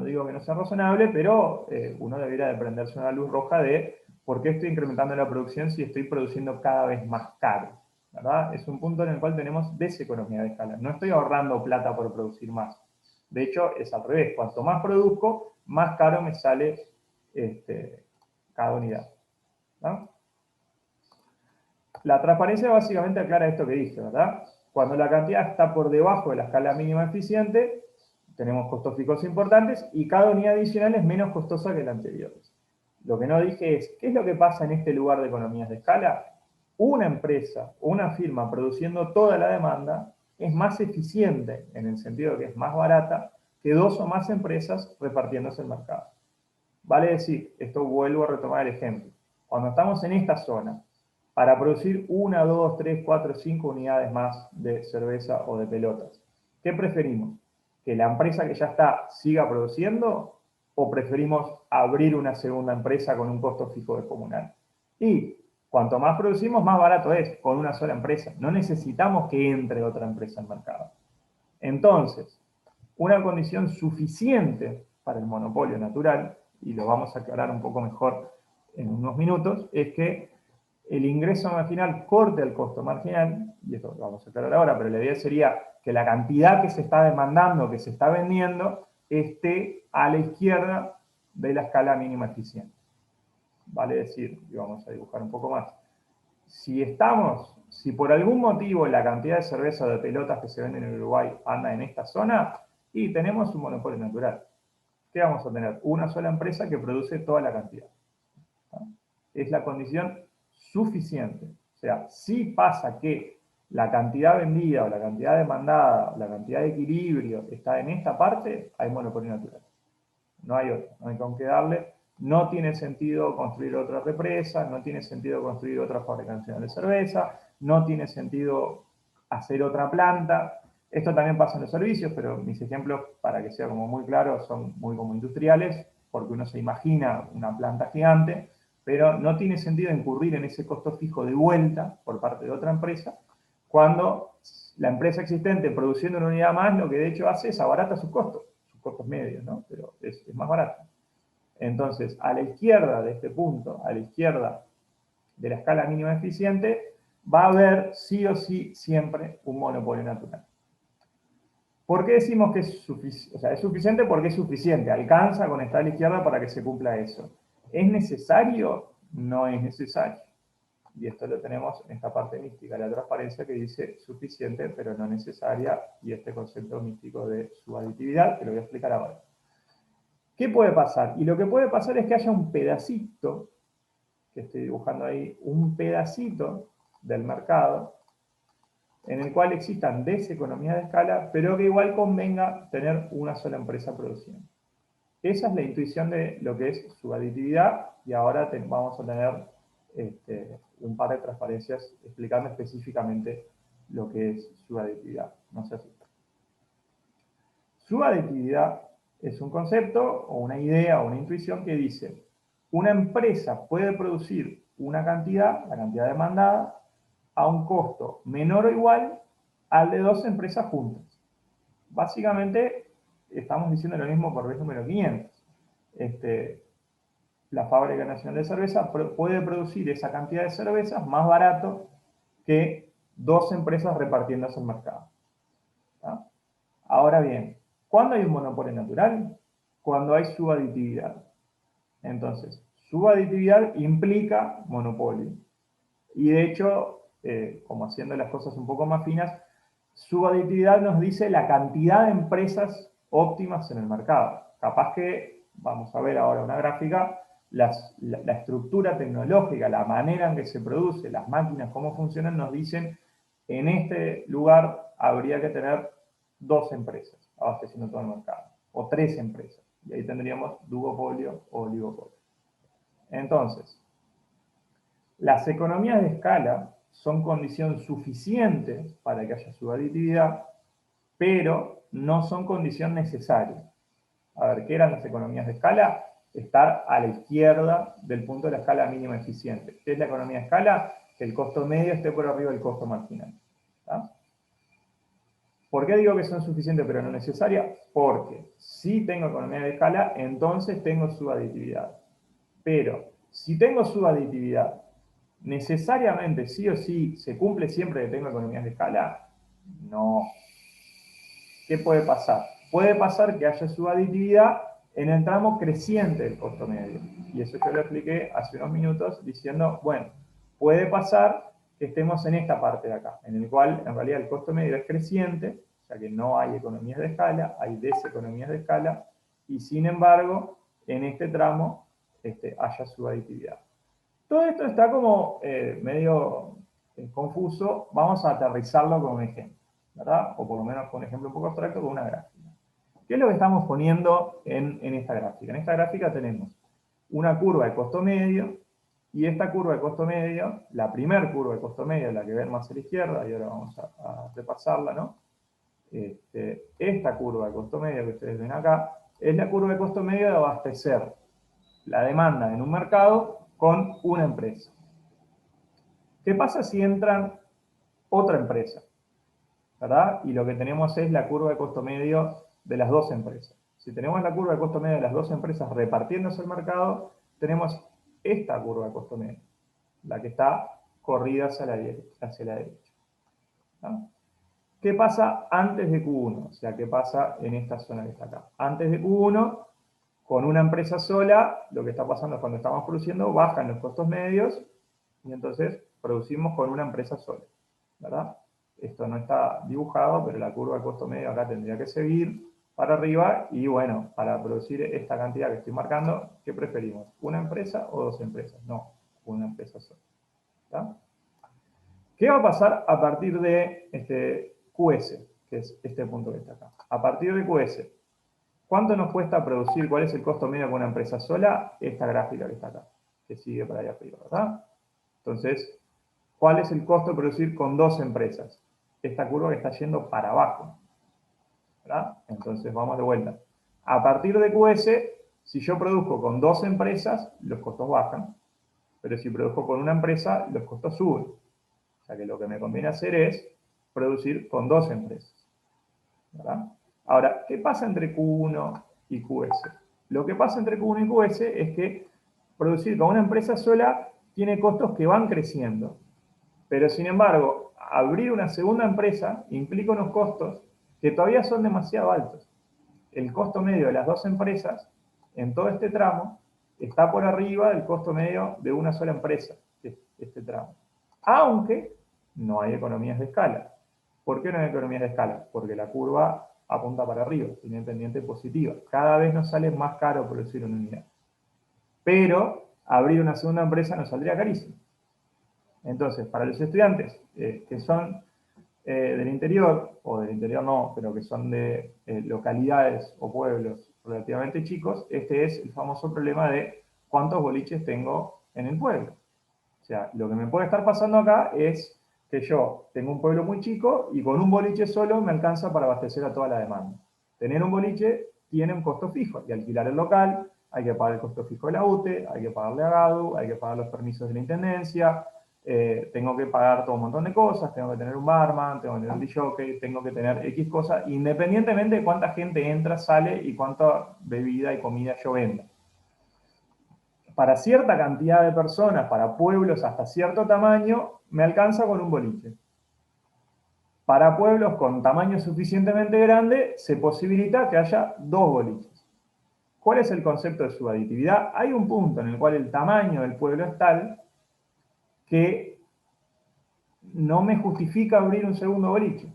digo que no sea razonable, pero uno debería de prenderse una luz roja de por qué estoy incrementando la producción si estoy produciendo cada vez más caro, ¿verdad? Es un punto en el cual tenemos deseconomía de escala. No estoy ahorrando plata por producir más. De hecho, es al revés. Cuanto más produzco, más caro me sale cada unidad, ¿no? La transparencia básicamente aclara esto que dije, ¿verdad? Cuando la cantidad está por debajo de la escala mínima eficiente, tenemos costos fijos importantes y cada unidad adicional es menos costosa que la anterior. Lo que no dije es, ¿qué es lo que pasa en este lugar de economías de escala? Una empresa, una firma produciendo toda la demanda es más eficiente, en el sentido de que es más barata, que dos o más empresas repartiéndose el mercado. Vale decir, esto vuelvo a retomar el ejemplo. Cuando estamos en esta zona, para producir 1, 2, 3, 4, 5 unidades más de cerveza o de pelotas, ¿qué preferimos? ¿Que la empresa que ya está siga produciendo o preferimos abrir una segunda empresa con un costo fijo descomunal? Y cuanto más producimos, más barato es con una sola empresa. No necesitamos que entre otra empresa al mercado. Entonces, una condición suficiente para el monopolio natural y lo vamos a aclarar un poco mejor en unos minutos, es que el ingreso marginal corte el costo marginal, y esto lo vamos a aclarar ahora, pero la idea sería que la cantidad que se está demandando, que se está vendiendo, esté a la izquierda de la escala mínima eficiente. Vale decir, y vamos a dibujar un poco más, si por algún motivo la cantidad de cerveza o de pelotas que se venden en Uruguay anda en esta zona, y tenemos un monopolio natural. ¿Qué vamos a tener? Una sola empresa que produce toda la cantidad. Es la condición suficiente. O sea, si pasa que la cantidad vendida o la cantidad demandada o la cantidad de equilibrio está en esta parte, hay monopolio natural. No hay otra, no hay con qué darle. No tiene sentido construir otra represa, no tiene sentido construir otra fabricación de cerveza, no tiene sentido hacer otra planta. Esto también pasa en los servicios, pero mis ejemplos, para que sea como muy claro, son muy como industriales, porque uno se imagina una planta gigante, pero no tiene sentido incurrir en ese costo fijo de vuelta por parte de otra empresa, cuando la empresa existente produciendo una unidad más, lo que de hecho hace es abarata sus costos medios, ¿no? Pero es más barato. Entonces, a la izquierda de este punto, a la izquierda de la escala mínima eficiente, va a haber sí o sí siempre un monopolio natural. ¿Por qué decimos que es suficiente? O sea, es suficiente porque es suficiente, alcanza con estar a la izquierda para que se cumpla eso. ¿Es necesario? No es necesario. Y esto lo tenemos en esta parte mística de la transparencia que dice suficiente pero no necesaria, y este concepto místico de subaditividad que lo voy a explicar ahora. ¿Qué puede pasar? Y lo que puede pasar es que haya un pedacito, que estoy dibujando ahí, un pedacito del mercado en el cual existan deseconomías de escala, pero que igual convenga tener una sola empresa produciendo. Esa es la intuición de lo que es subaditividad, y ahora vamos a tener un par de transparencias explicando específicamente lo que es subaditividad. No se asusten. Subaditividad es un concepto o una idea o una intuición que dice: una empresa puede producir una cantidad, la cantidad demandada, a un costo menor o igual al de dos empresas juntas. Básicamente estamos diciendo lo mismo por vez número 500. La Fábrica Nacional de Cerveza puede producir esa cantidad de cervezas más barato que dos empresas repartiéndose el mercado. ¿Tá? Ahora bien, ¿cuándo hay un monopolio natural? Cuando hay subaditividad. Entonces, subaditividad implica monopolio. Y de hecho, como haciendo las cosas un poco más finas, subaditividad nos dice la cantidad de empresas óptimas en el mercado. Capaz que, vamos a ver ahora una gráfica, la estructura tecnológica, la manera en que se produce, las máquinas, cómo funcionan, nos dicen: en este lugar habría que tener dos empresas abasteciendo todo el mercado, o tres empresas, y ahí tendríamos duopolio o oligopolio. Entonces, las economías de escala son condición suficiente para que haya subaditividad, pero no son condición necesaria. A ver, ¿qué eran las economías de escala? Estar a la izquierda del punto de la escala mínima eficiente. ¿Qué es la economía de escala? Que el costo medio esté por arriba del costo marginal. ¿Tá? ¿Por qué digo que son suficientes pero no necesarias? Porque si tengo economía de escala, entonces tengo subaditividad. Pero si tengo subaditividad, ¿necesariamente sí o sí se cumple siempre que tengo economías de escala? No. ¿Qué puede pasar? Puede pasar que haya subaditividad en el tramo creciente del costo medio. Y eso yo lo expliqué hace unos minutos diciendo, bueno, puede pasar que estemos en esta parte de acá, en el cual en realidad el costo medio es creciente, o sea que no hay economías de escala, hay deseconomías de escala, y sin embargo, en este tramo haya subaditividad. Todo esto está como medio confuso. Vamos a aterrizarlo con un ejemplo, ¿verdad? O por lo menos con un ejemplo un poco abstracto, con una gráfica. ¿Qué es lo que estamos poniendo en esta gráfica? En esta gráfica tenemos una curva de costo medio, y esta curva de costo medio, la primera curva de costo medio, la que ven más a la izquierda, y ahora vamos a repasarla, ¿no? Esta curva de costo medio que ustedes ven acá, es la curva de costo medio de abastecer la demanda en un mercado con una empresa. ¿Qué pasa si entran otra empresa? ¿Verdad? Y lo que tenemos es la curva de costo medio de las dos empresas. Si tenemos la curva de costo medio de las dos empresas repartiéndose el mercado, tenemos esta curva de costo medio, la que está corrida hacia la derecha. ¿No? ¿Qué pasa antes de Q1? O sea, ¿qué pasa en esta zona que está acá? Antes de Q1, con una empresa sola, lo que está pasando es cuando estamos produciendo, bajan los costos medios y entonces producimos con una empresa sola, ¿verdad? Esto no está dibujado, pero la curva de costo medio acá tendría que seguir para arriba y bueno, para producir esta cantidad que estoy marcando, ¿qué preferimos? ¿Una empresa o dos empresas? No, una empresa sola. ¿Está? ¿Qué va a pasar a partir de QS, que es este punto que está acá? A partir de QS, ¿cuánto nos cuesta producir? ¿Cuál es el costo medio con una empresa sola? Esta gráfica que está acá, que sigue para allá arriba, ¿verdad? Entonces, ¿cuál es el costo de producir con dos empresas? Esta curva que está yendo para abajo, ¿verdad? Entonces, vamos de vuelta. A partir de QS, si yo produzco con dos empresas, los costos bajan, pero si produzco con una empresa, los costos suben. O sea que lo que me conviene hacer es producir con dos empresas, ¿verdad? Ahora, ¿qué pasa entre Q1 y QS? Lo que pasa entre Q1 y QS es que producir con una empresa sola tiene costos que van creciendo. Pero, sin embargo, abrir una segunda empresa implica unos costos que todavía son demasiado altos. El costo medio de las dos empresas en todo este tramo está por arriba del costo medio de una sola empresa, este tramo. Aunque no hay economías de escala. ¿Por qué no hay economías de escala? Porque la curva apunta para arriba, tiene pendiente positiva. Cada vez nos sale más caro producir una unidad. Pero abrir una segunda empresa nos saldría carísimo. Entonces, para los estudiantes que son del interior, o del interior no, pero que son de localidades o pueblos relativamente chicos, este es el famoso problema de cuántos boliches tengo en el pueblo. O sea, lo que me puede estar pasando acá es que yo tengo un pueblo muy chico y con un boliche solo me alcanza para abastecer a toda la demanda. Tener un boliche tiene un costo fijo, hay que alquilar el local, hay que pagar el costo fijo de la UTE, hay que pagarle a GADU, hay que pagar los permisos de la intendencia, tengo que pagar todo un montón de cosas, tengo que tener un barman, tengo que tener un disjockey, tengo que tener X cosas, independientemente de cuánta gente entra, sale y cuánta bebida y comida yo venda. Para cierta cantidad de personas, para pueblos hasta cierto tamaño, me alcanza con un boliche. Para pueblos con tamaño suficientemente grande, se posibilita que haya dos boliches. ¿Cuál es el concepto de subaditividad? Hay un punto en el cual el tamaño del pueblo es tal que no me justifica abrir un segundo boliche.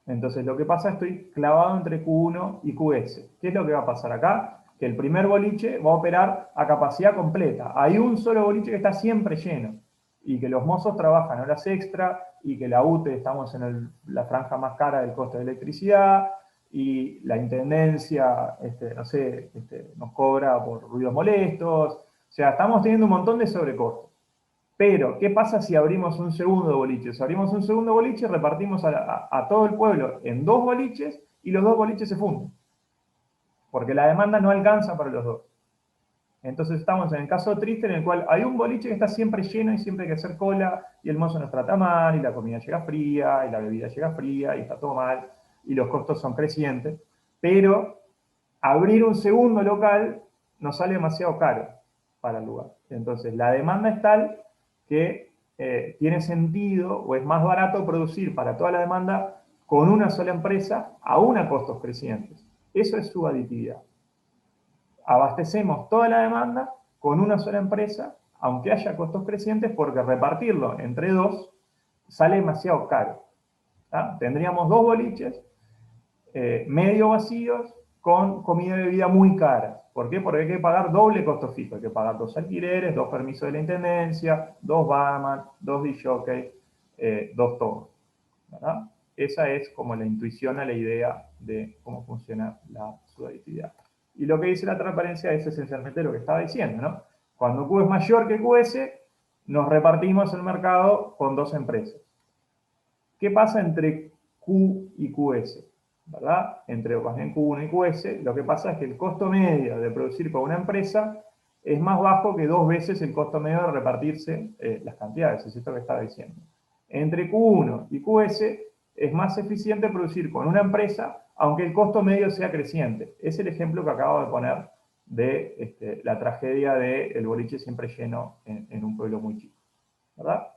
Entonces lo que pasa es que estoy clavado entre Q1 y QS. ¿Qué es lo que va a pasar acá? Que el primer boliche va a operar a capacidad completa. Hay un solo boliche que está siempre lleno y que los mozos trabajan horas extra y que la UTE estamos en la franja más cara del costo de electricidad y la intendencia no sé, nos cobra por ruidos molestos. O sea, estamos teniendo un montón de sobrecostos. Pero, ¿qué pasa si abrimos un segundo boliche? Si abrimos un segundo boliche, repartimos a todo el pueblo en dos boliches y los dos boliches se funden. Porque la demanda no alcanza para los dos. Entonces estamos en el caso triste en el cual hay un boliche que está siempre lleno y siempre hay que hacer cola y el mozo nos trata mal y la comida llega fría y la bebida llega fría y está todo mal y los costos son crecientes. Pero abrir un segundo local nos sale demasiado caro para el lugar. Entonces la demanda es tal que tiene sentido o es más barato producir para toda la demanda con una sola empresa aún a costos crecientes. Eso es subaditividad. Abastecemos toda la demanda con una sola empresa, aunque haya costos crecientes, porque repartirlo entre dos sale demasiado caro. ¿Ah? Tendríamos dos boliches medio vacíos con comida y bebida muy caras. ¿Por qué? Porque hay que pagar doble costo fijo. Hay que pagar dos alquileres, dos permisos de la intendencia, dos barman, dos disjockeys, dos todo. ¿Verdad? Esa es como la intuición a la idea de cómo funciona la subaditividad. Y lo que dice la transparencia es esencialmente lo que estaba diciendo, ¿no? Cuando Q es mayor que QS, nos repartimos el mercado con dos empresas. ¿Qué pasa entre Q y QS? ¿Verdad? Entre Q1 y QS, lo que pasa es que el costo medio de producir con una empresa es más bajo que dos veces el costo medio de repartirse las cantidades, es esto que estaba diciendo. Entre Q1 y QS es más eficiente producir con una empresa aunque el costo medio sea creciente. Es el ejemplo que acabo de poner de la tragedia del boliche siempre lleno en un pueblo muy chico, ¿verdad?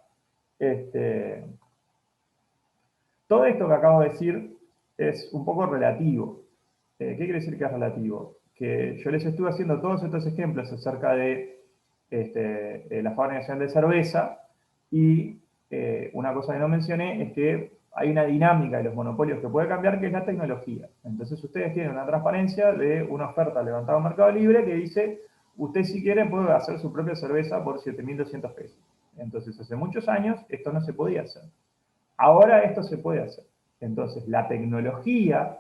Todo esto que acabo de decir es un poco relativo. ¿Qué quiere decir que es relativo? Que yo les estuve haciendo todos estos ejemplos acerca de la fabricación de cerveza y una cosa que no mencioné es que hay una dinámica de los monopolios que puede cambiar, que es la tecnología. Entonces ustedes tienen una transparencia de una oferta levantada en Mercado Libre que dice, usted si quiere puede hacer su propia cerveza por 7.200 pesos. Entonces hace muchos años esto no se podía hacer. Ahora esto se puede hacer. Entonces la tecnología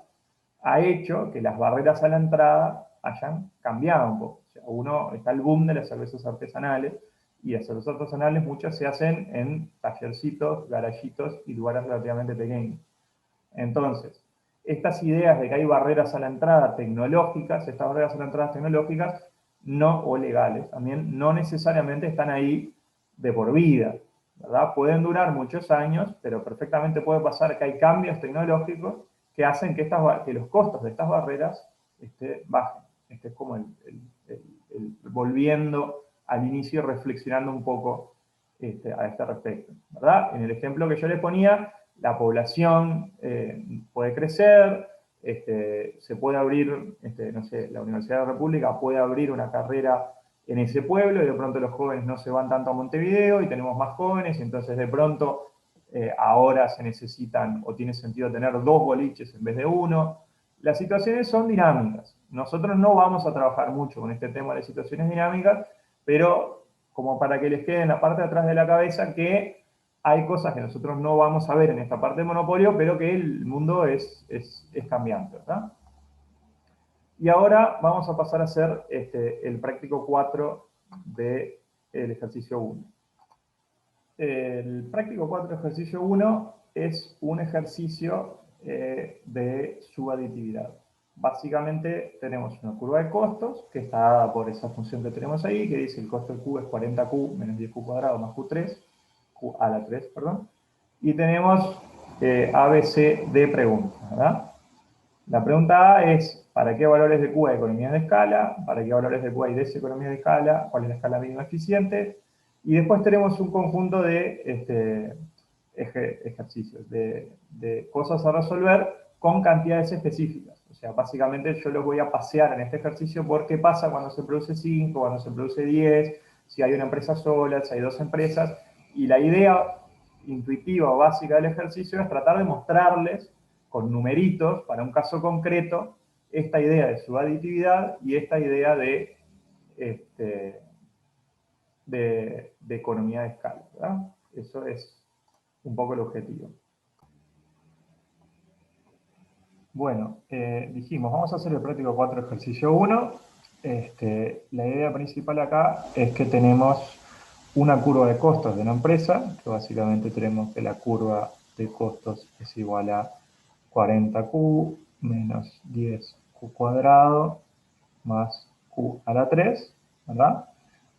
ha hecho que las barreras a la entrada hayan cambiado un poco. O sea, está el boom de las cervezas artesanales, y las cervezas artesanales muchas se hacen en tallercitos, garajitos y lugares relativamente pequeños. Entonces, estas ideas de que hay barreras a la entrada tecnológicas, estas barreras a la entrada tecnológicas, no, o legales, también no necesariamente están ahí de por vida, ¿verdad? Pueden durar muchos años, pero perfectamente puede pasar que hay cambios tecnológicos que hacen que los costos de estas barreras bajen. Este es como volviendo al inicio, reflexionando un poco a este respecto, ¿verdad? En el ejemplo que yo le ponía, la población puede crecer, se puede abrir, no sé, la Universidad de la República puede abrir una carrera en ese pueblo y de pronto los jóvenes no se van tanto a Montevideo y tenemos más jóvenes y entonces de pronto ahora se necesitan o tiene sentido tener 2 boliches en vez de 1. Las situaciones son dinámicas. Nosotros no vamos a trabajar mucho con este tema de situaciones dinámicas, pero como para que les quede en la parte de atrás de la cabeza que hay cosas que nosotros no vamos a ver en esta parte de monopolio, pero que el mundo es cambiante, ¿verdad? Y ahora vamos a pasar a hacer el práctico 4 del ejercicio 1. El práctico 4 del ejercicio 1 es un ejercicio de subaditividad. Básicamente tenemos una curva de costos que está dada por esa función que tenemos ahí, que dice el costo de Q es 40Q menos 10Q cuadrado más Q3, Q a la 3, perdón. Y tenemos ABC de preguntas, ¿verdad? La pregunta A es, ¿para qué valores de Q hay economías de escala? ¿Para qué valores de Q hay deseconomías de escala? ¿Cuál es la escala mínima eficiente? Y después tenemos un conjunto de ejercicios, de cosas a resolver con cantidades específicas. O sea, básicamente yo los voy a pasear en este ejercicio por qué pasa cuando se produce 5, cuando se produce 10, si hay una empresa sola, si hay 2 empresas. Y la idea intuitiva o básica del ejercicio es tratar de mostrarles con numeritos, para un caso concreto, esta idea de subaditividad y esta idea de economía de escala, ¿verdad? Eso es un poco el objetivo. Bueno, dijimos, vamos a hacer el práctico 4, ejercicio 1. La idea principal acá es que tenemos una curva de costos de una empresa, que básicamente tenemos que la curva de costos es igual a 40Q menos 10Q cuadrado más Q a la 3, ¿verdad?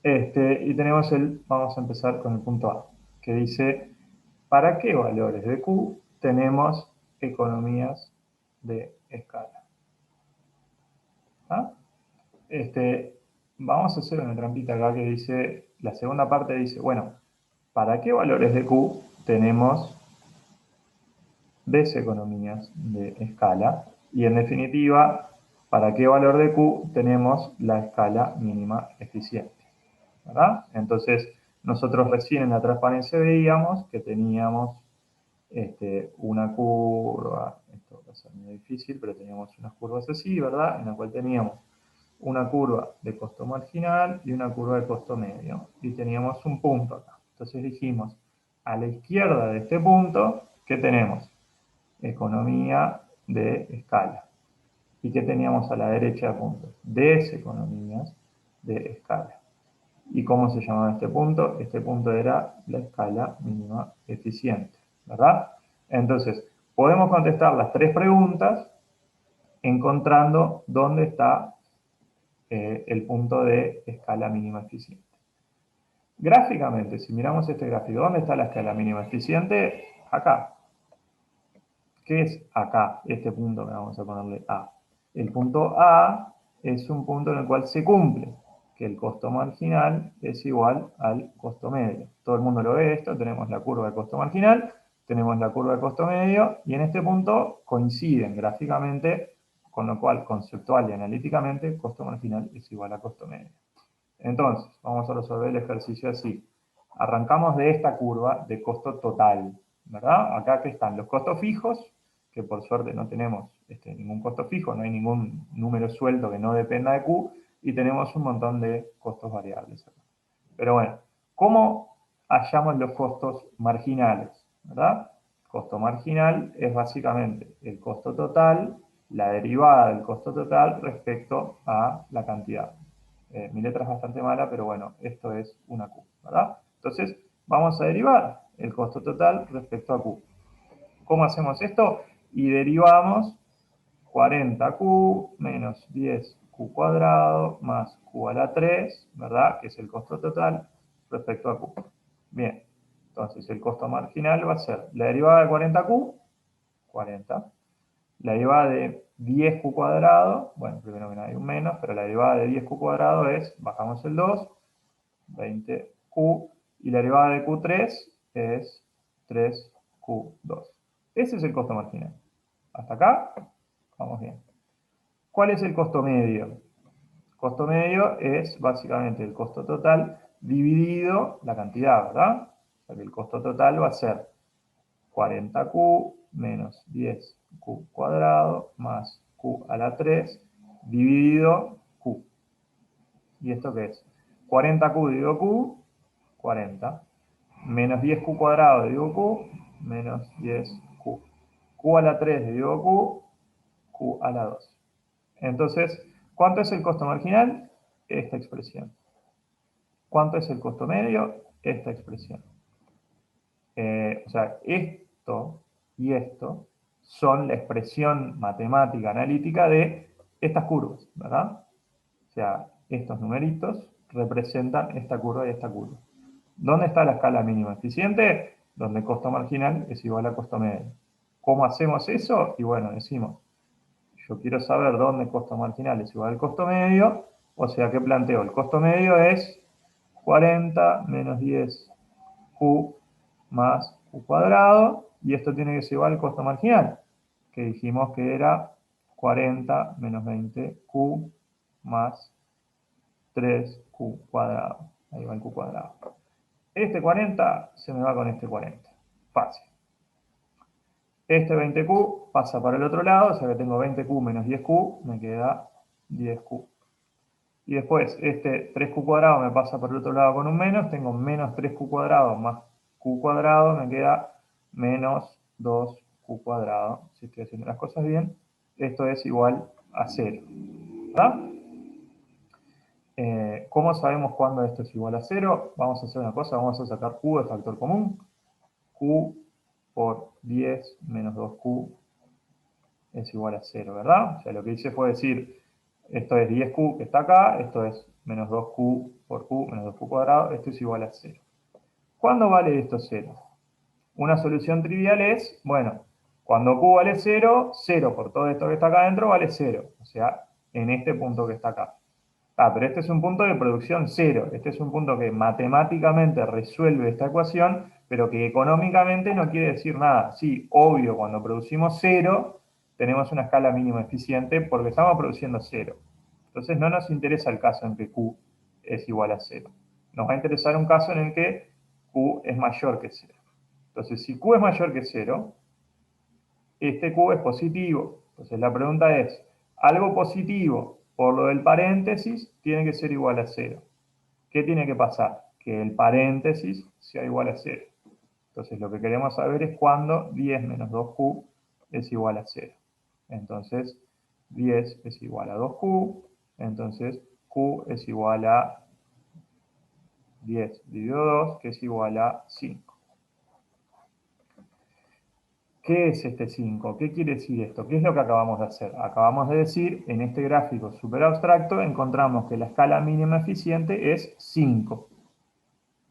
Y tenemos vamos a empezar con el punto A, que dice, ¿para qué valores de Q tenemos economías de escala? ¿Ah? Vamos a hacer una trampita acá que dice, la segunda parte dice, bueno, ¿para qué valores de Q tenemos deseconomías de escala? Y en definitiva, ¿para qué valor de Q tenemos la escala mínima eficiente? ¿Verdad? Entonces, nosotros recién en la transparencia veíamos que teníamos una curva, esto va a ser muy difícil, pero teníamos unas curvas así, ¿verdad? En la cual teníamos una curva de costo marginal y una curva de costo medio. Y teníamos un punto acá. Entonces dijimos, a la izquierda de este punto, ¿qué tenemos? Economía de escala. ¿Y qué teníamos a la derecha de punto? Deseconomías de escala. ¿Y cómo se llamaba este punto? Este punto era la escala mínima eficiente, ¿verdad? Entonces, podemos contestar las 3 preguntas encontrando dónde está el punto de escala mínima eficiente. Gráficamente, si miramos este gráfico, ¿dónde está la escala mínima eficiente? Acá. ¿Qué es acá? Este punto que vamos a ponerle A. El punto A es un punto en el cual se cumple que el costo marginal es igual al costo medio. Todo el mundo lo ve esto, tenemos la curva de costo marginal, tenemos la curva de costo medio, y en este punto coinciden gráficamente, con lo cual conceptual y analíticamente costo marginal es igual a costo medio. Entonces, vamos a resolver el ejercicio así. Arrancamos de esta curva de costo total, ¿verdad? Acá que están los costos fijos, que por suerte no tenemos ningún costo fijo, no hay ningún número suelto que no dependa de Q, y tenemos un montón de costos variables acá. Pero bueno, ¿cómo hallamos los costos marginales? ¿Verdad? Costo marginal es básicamente el costo total, la derivada del costo total respecto a la cantidad. Mi letra es bastante mala, pero bueno, esto es una Q, ¿verdad? Entonces, vamos a derivar el costo total respecto a Q. ¿Cómo hacemos esto? Y derivamos 40Q menos 10Q cuadrado más Q a la 3, ¿verdad? Que es el costo total respecto a Q. Bien, entonces el costo marginal va a ser la derivada de 40Q, 40. La derivada de 10Q cuadrado, bueno, primero que nada hay un menos, pero la derivada de 10Q cuadrado es, bajamos el 2, 20Q, y la derivada de Q3 es 3Q2. Ese es el costo marginal. Hasta acá, vamos bien. ¿Cuál es el costo medio? Costo medio es básicamente el costo total dividido la cantidad, ¿verdad? O sea que el costo total va a ser 40Q menos 10Q cuadrado más Q a la 3 dividido Q. ¿Y esto qué es? 40Q dividido Q, 40. Menos 10Q cuadrado dividido Q, menos 10Q. Q a la 3 dividido Q, Q a la 2. Entonces, ¿cuánto es el costo marginal? Esta expresión. ¿Cuánto es el costo medio? Esta expresión. O sea, esto y esto son la expresión matemática analítica de estas curvas, ¿verdad? O sea, estos numeritos representan esta curva y esta curva. ¿Dónde está la escala mínima eficiente? Donde costo marginal es igual a costo medio. ¿Cómo hacemos eso? Y bueno, decimos, yo quiero saber dónde costo marginal es igual al costo medio, o sea que planteo el costo medio es 40 menos 10Q más Q cuadrado, y esto tiene que ser igual al costo marginal, que dijimos que era 40 menos 20Q más 3Q cuadrado. Ahí va el Q cuadrado. Este 40 se me va con este 40. Fácil. Este 20Q pasa para el otro lado, o sea que tengo 20Q menos 10Q, me queda 10Q. Y después, este 3Q cuadrado me pasa por el otro lado con un menos, tengo menos 3Q cuadrado más Q cuadrado, me queda menos 2Q cuadrado. Si estoy haciendo las cosas bien, esto es igual a 0. ¿Verdad? ¿Cómo sabemos cuándo esto es igual a 0? Vamos a hacer una cosa, vamos a sacar Q de factor común. Q por 10 menos 2Q es igual a 0, ¿verdad? O sea, lo que hice fue decir, esto es 10Q que está acá, esto es menos 2Q por Q menos 2Q cuadrado, esto es igual a 0. ¿Cuándo vale esto 0? Una solución trivial es, bueno, cuando Q vale 0, 0 por todo esto que está acá adentro vale 0. O sea, en este punto que está acá. Pero este es un punto de producción 0. Este es un punto que matemáticamente resuelve esta ecuación, pero que económicamente no quiere decir nada. Sí, obvio, cuando producimos 0, tenemos una escala mínima eficiente porque estamos produciendo 0. Entonces no nos interesa el caso en que Q es igual a 0. Nos va a interesar un caso en el que Q es mayor que 0. Entonces, si Q es mayor que 0, este Q es positivo. Entonces la pregunta es, algo positivo por lo del paréntesis tiene que ser igual a 0. ¿Qué tiene que pasar? Que el paréntesis sea igual a 0. Entonces lo que queremos saber es cuándo 10 menos 2Q es igual a 0. Entonces 10 es igual a 2Q, entonces Q es igual a 10 dividido 2, que es igual a 5. ¿Qué es este 5? ¿Qué quiere decir esto? ¿Qué es lo que acabamos de hacer? Acabamos de decir, en este gráfico súper abstracto, encontramos que la escala mínima eficiente es 5.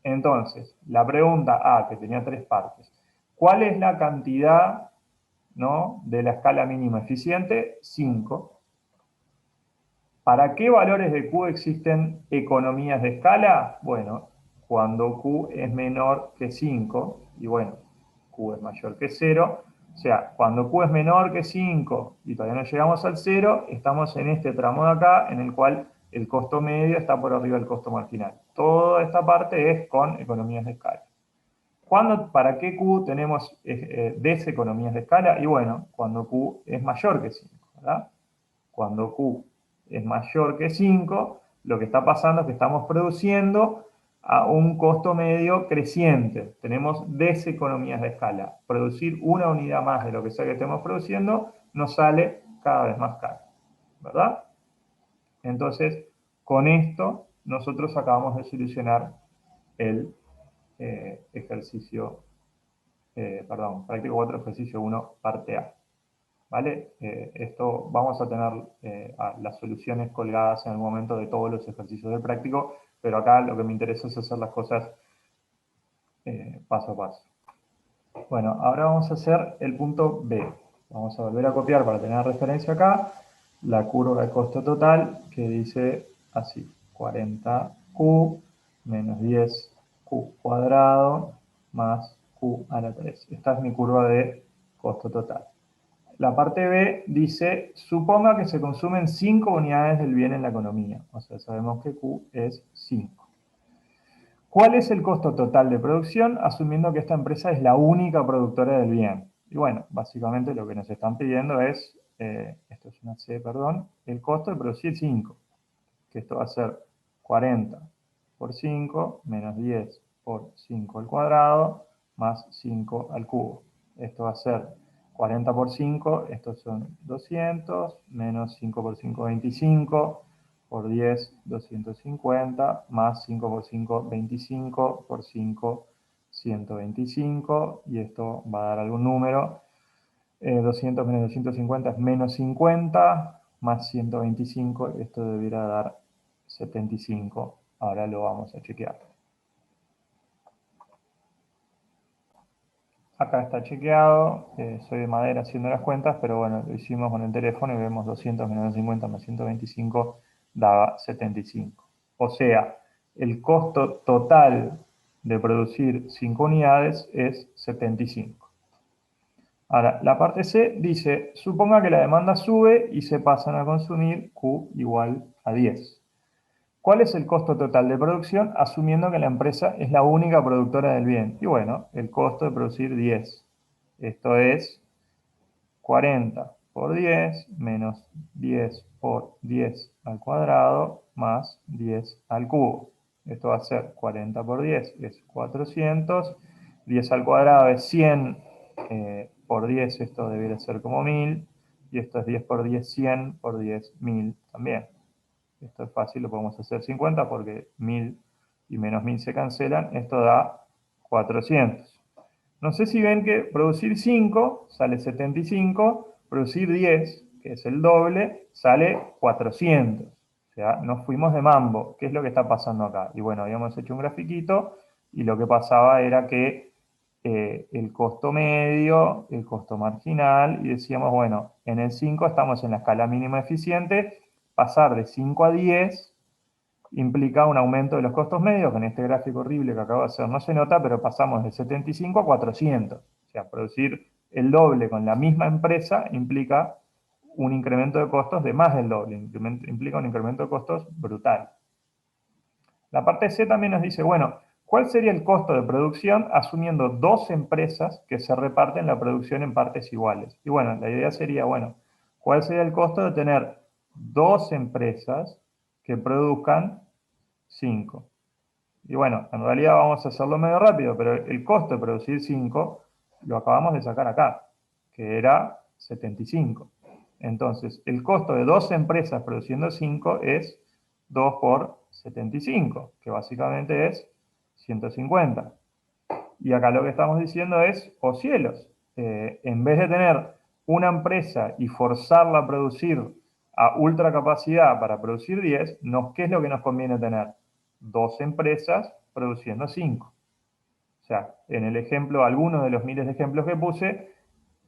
Entonces, la pregunta A, que tenía 3 partes. ¿Cuál es la cantidad ¿no? De la escala mínima eficiente, 5. ¿Para qué valores de Q existen economías de escala? Bueno, cuando Q es menor que 5, y bueno, Q es mayor que 0, o sea, cuando Q es menor que 5 y todavía no llegamos al 0, estamos en este tramo de acá, en el cual el costo medio está por arriba del costo marginal. Toda esta parte es con economías de escala. ¿Para qué Q tenemos deseconomías de escala? Y bueno, cuando Q es mayor que 5, ¿verdad? Cuando Q es mayor que 5, lo que está pasando es que estamos produciendo a un costo medio creciente. Tenemos deseconomías de escala. Producir una unidad más de lo que sea que estemos produciendo nos sale cada vez más caro, ¿verdad? Entonces, con esto nosotros acabamos de solucionar el práctico 4, ejercicio 1, parte A. ¿Vale? Esto vamos a tener las soluciones colgadas en el momento de todos los ejercicios del práctico, pero acá lo que me interesa es hacer las cosas paso a paso. Bueno, ahora vamos a hacer el punto B. Vamos a volver a copiar para tener referencia acá la curva de costo total que dice así, 40Q menos 10Q cuadrado más Q a la 3. Esta es mi curva de costo total. La parte B dice, suponga que se consumen 5 unidades del bien en la economía. O sea, sabemos que Q es 5. ¿Cuál es el costo total de producción, asumiendo que esta empresa es la única productora del bien? Y bueno, básicamente lo que nos están pidiendo es, esto es una C, perdón, el costo de producir 5, que esto va a ser 40 por 5 menos 10 por 5 al cuadrado más 5 al cubo. Esto va a ser 40 por 5, estos son 200, menos 5 por 5, 25, por 10, 250, más 5 por 5, 25, por 5, 125, y esto va a dar algún número. 200 menos 250 es menos 50, más 125, esto debería dar 75. Ahora lo vamos a chequear. Acá está chequeado, soy de madera haciendo las cuentas, pero bueno, lo hicimos con el teléfono y vemos 200 menos 50 más 125 daba 75. O sea, el costo total de producir 5 unidades es 75. Ahora, la parte C dice, suponga que la demanda sube y se pasan a consumir Q igual a 10. ¿Cuál es el costo total de producción, asumiendo que la empresa es la única productora del bien? Y bueno, el costo de producir 10. Esto es 40 por 10 menos 10 por 10 al cuadrado más 10 al cubo. Esto va a ser 40 por 10 es 400, 10 al cuadrado es 100 por 10, esto debería ser como 1000, y esto es 10 por 10, 100 por 10, 1000 también. Esto es fácil, lo podemos hacer 50 porque 1000 y menos 1000 se cancelan, esto da 400. No sé si ven que producir 5 sale 75, producir 10, que es el doble, sale 400. O sea, nos fuimos de mambo. ¿Qué es lo que está pasando acá? Y bueno, habíamos hecho un grafiquito y lo que pasaba era que el costo medio, el costo marginal, y decíamos, bueno, en el 5 estamos en la escala mínima eficiente, pasar de 5 a 10 implica un aumento de los costos medios, que en este gráfico horrible que acabo de hacer no se nota, pero pasamos de 75 a 400. O sea, producir el doble con la misma empresa implica un incremento de costos de más del doble, implica un incremento de costos brutal. La parte C también nos dice, bueno, ¿cuál sería el costo de producción asumiendo 2 empresas que se reparten la producción en partes iguales? Y bueno, la idea sería, bueno, ¿cuál sería el costo de tener 2 empresas que produzcan 5? Y bueno, en realidad vamos a hacerlo medio rápido, pero el costo de producir 5 lo acabamos de sacar acá, que era 75. Entonces, el costo de 2 empresas produciendo 5 es 2 por 75, que básicamente es 150. Y acá lo que estamos diciendo es, oh cielos, en vez de tener una empresa y forzarla a producir a ultra capacidad para producir 10, ¿qué es lo que nos conviene tener? 2 empresas produciendo 5. O sea, en el ejemplo, algunos de los miles de ejemplos que puse,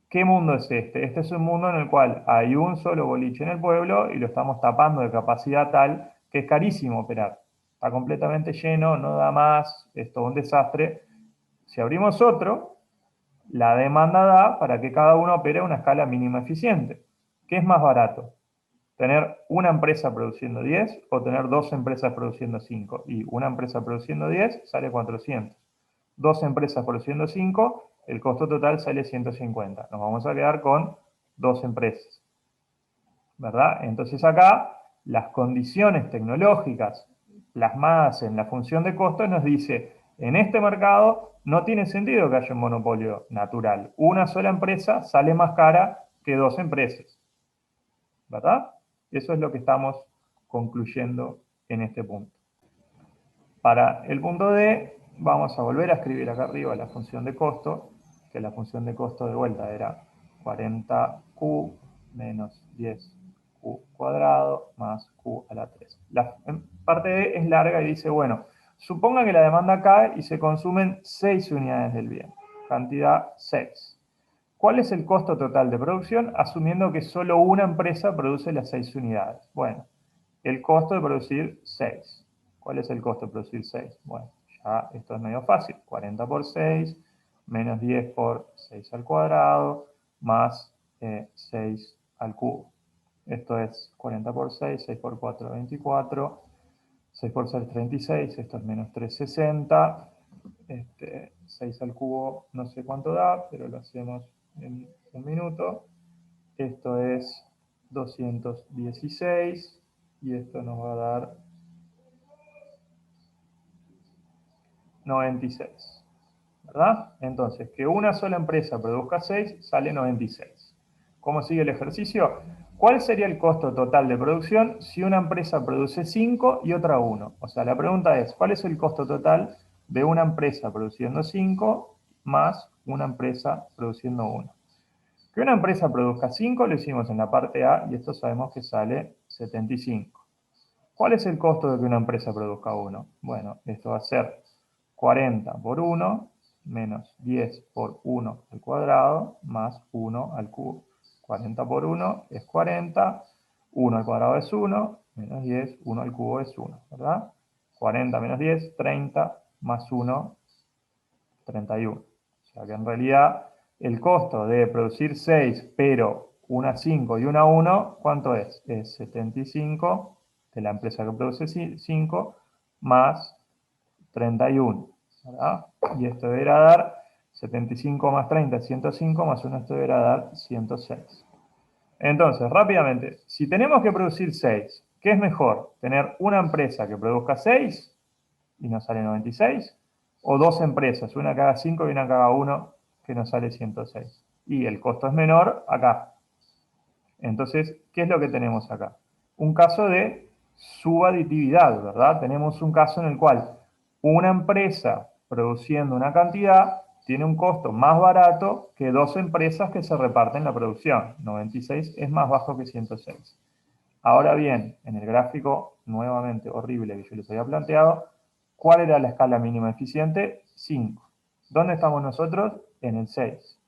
¿Qué mundo es este? Este es un mundo en el cual hay un solo boliche en el pueblo y lo estamos tapando de capacidad tal que es carísimo operar. Está completamente lleno, no da más, es todo un desastre. Si abrimos otro, la demanda da para que cada uno opere a una escala mínima eficiente. ¿Qué es más barato? ¿Tener una empresa produciendo 10 o tener dos empresas produciendo 5? Y una empresa produciendo 10 sale 400. Dos empresas produciendo 5, el costo total sale 150. Nos vamos a quedar con dos empresas, ¿verdad? Entonces acá las condiciones tecnológicas plasmadas en la función de costo nos dice, en este mercado no tiene sentido que haya un monopolio natural. Una sola empresa sale más cara que dos empresas, ¿verdad? Eso es lo que estamos concluyendo en este punto. Para el punto D, vamos a volver a escribir acá arriba la función de costo, que la función de costo de vuelta era 40Q menos 10Q cuadrado más Q a la 3. La parte D es larga y dice, bueno, suponga que la demanda cae y se consumen 6 unidades del bien, cantidad 6. ¿Cuál es el costo total de producción asumiendo que solo una empresa produce las 6 unidades? Bueno, el costo de producir 6. ¿Cuál es el costo de producir 6? Bueno, ya esto es medio fácil. 40 por 6 menos 10 por 6 al cuadrado más 6 al cubo. Esto es 40 por 6, 6 por 4, 24. 6 por 6, 36. Esto es menos 360. 6 al cubo no sé cuánto da, pero lo hacemos en un minuto. Esto es 216 y esto nos va a dar 96, ¿verdad? Entonces, que una sola empresa produzca 6 sale 96. ¿Cómo sigue el ejercicio? ¿Cuál sería el costo total de producción si una empresa produce 5 y otra 1? O sea, la pregunta es, ¿cuál es el costo total de una empresa produciendo 5 más una empresa produciendo 1? Que una empresa produzca 5 lo hicimos en la parte A y esto sabemos que sale 75. ¿Cuál es el costo de que una empresa produzca 1? Bueno, esto va a ser 40 por 1 menos 10 por 1 al cuadrado más 1 al cubo. 40 por 1 es 40, 1 al cuadrado es 1, menos 10, 1 al cubo es 1, ¿verdad? 40 menos 10, 30, más 1, 31. O sea que en realidad el costo de producir 6, pero una 5 y una 1, ¿cuánto es? Es 75 de la empresa que produce 5 más 31, ¿verdad? Y esto deberá dar 75 más 30, 105, más 1, esto deberá dar 106. Entonces, rápidamente, si tenemos que producir 6, ¿qué es mejor? ¿Tener una empresa que produzca 6 y nos sale 96? ¿O dos empresas, una que haga 5 y una que haga 1, que nos sale 106? Y el costo es menor acá. Entonces, ¿qué es lo que tenemos acá? Un caso de subaditividad, ¿verdad? Tenemos un caso en el cual una empresa produciendo una cantidad tiene un costo más barato que dos empresas que se reparten la producción. 96 es más bajo que 106. Ahora bien, en el gráfico nuevamente horrible que yo les había planteado, ¿cuál era la escala mínima eficiente? 5. ¿Dónde estamos nosotros? En el 6.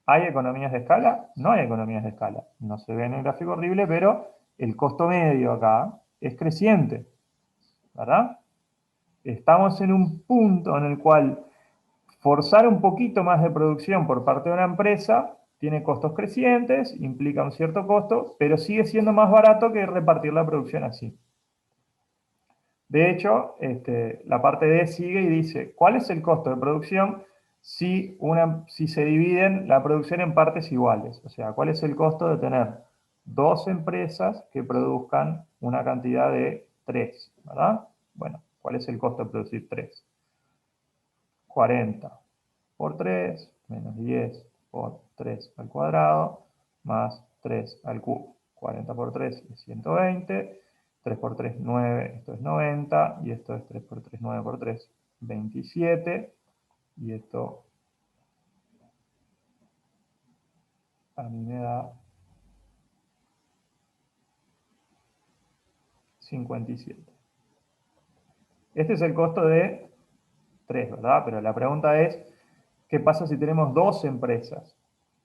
¿Hay economías de escala? No hay economías de escala. No se ve en el gráfico horrible, pero el costo medio acá es creciente, ¿verdad? Estamos en un punto en el cual forzar un poquito más de producción por parte de una empresa tiene costos crecientes, implica un cierto costo, pero sigue siendo más barato que repartir la producción así. De hecho, la parte D sigue y dice, ¿cuál es el costo de producción si se dividen la producción en partes iguales? O sea, ¿cuál es el costo de tener dos empresas que produzcan una cantidad de 3, ¿verdad? Bueno, ¿cuál es el costo de producir 3? 40 por 3 menos 10 por 3 al cuadrado más 3 al cubo. 40 por 3 es 120. 3 por 3, 9, esto es 90, y esto es 3 por 3, 9 por 3, 27, y esto a mí me da 57. Este es el costo de 3, ¿verdad? Pero la pregunta es, ¿qué pasa si tenemos dos empresas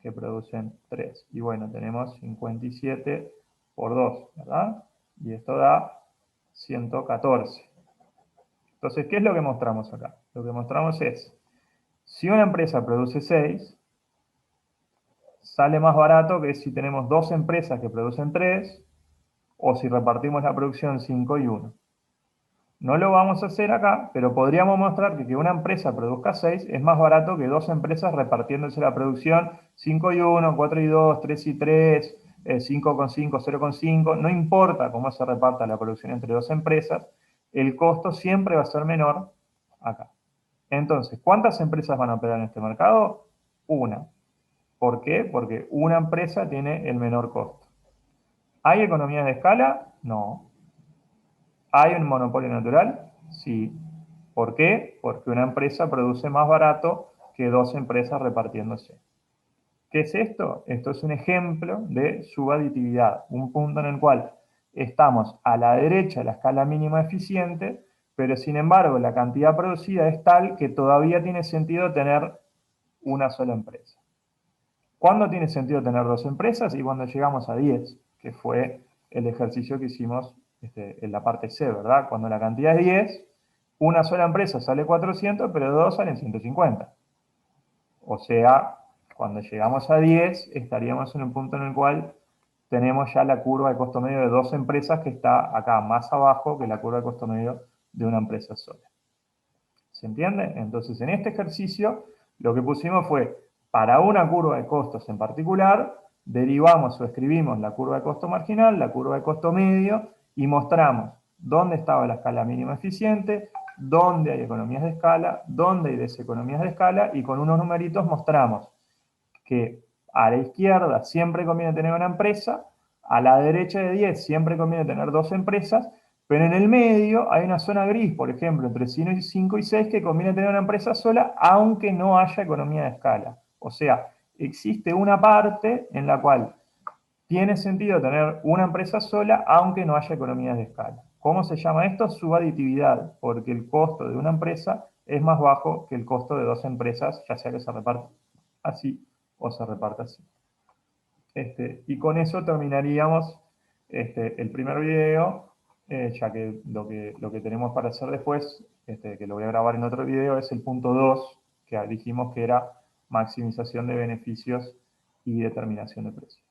que producen 3. Y bueno, tenemos 57 por 2, ¿verdad? Y esto da 114. Entonces, ¿qué es lo que mostramos acá? Lo que mostramos es, si una empresa produce 6, sale más barato que si tenemos 2 empresas que producen 3, o si repartimos la producción 5 y 1. No lo vamos a hacer acá, pero podríamos mostrar que una empresa produzca 6 es más barato que 2 empresas repartiéndose la producción 5 y 1, 4 y 2, 3 y 3, 5 con 5, 0 con 5. No importa cómo se reparta la producción entre 2 empresas, el costo siempre va a ser menor acá. Entonces, ¿cuántas empresas van a operar en este mercado? Una. ¿Por qué? Porque una empresa tiene el menor costo. ¿Hay economías de escala? No. ¿Hay un monopolio natural? Sí. ¿Por qué? Porque una empresa produce más barato que 2 empresas repartiéndose. ¿Qué es esto? Esto es un ejemplo de subaditividad, un punto en el cual estamos a la derecha de la escala mínima eficiente, pero sin embargo la cantidad producida es tal que todavía tiene sentido tener una sola empresa. ¿Cuándo tiene sentido tener 2 empresas? Y cuando llegamos a 10, que fue el ejercicio que hicimos en la parte C, ¿verdad? Cuando la cantidad es 10, una sola empresa sale 400, pero 2 salen 150. O sea, cuando llegamos a 10, estaríamos en un punto en el cual tenemos ya la curva de costo medio de 2 empresas que está acá más abajo que la curva de costo medio de una empresa sola. ¿Se entiende? Entonces, en este ejercicio, lo que pusimos fue, para una curva de costos en particular, derivamos o escribimos la curva de costo marginal, la curva de costo medio, y mostramos dónde estaba la escala mínima eficiente, dónde hay economías de escala, dónde hay deseconomías de escala, y con unos numeritos mostramos que a la izquierda siempre conviene tener una empresa, a la derecha de 10 siempre conviene tener 2 empresas, pero en el medio hay una zona gris, por ejemplo, entre 5 y 6 que conviene tener una empresa sola, aunque no haya economía de escala. O sea, existe una parte en la cual tiene sentido tener una empresa sola, aunque no haya economías de escala. ¿Cómo se llama esto? Subaditividad, porque el costo de una empresa es más bajo que el costo de 2 empresas, ya sea que se reparta así o se reparta así. Y con eso terminaríamos el primer video, ya que lo que tenemos para hacer después, que lo voy a grabar en otro video, es el punto 2, que dijimos que era maximización de beneficios y determinación de precios.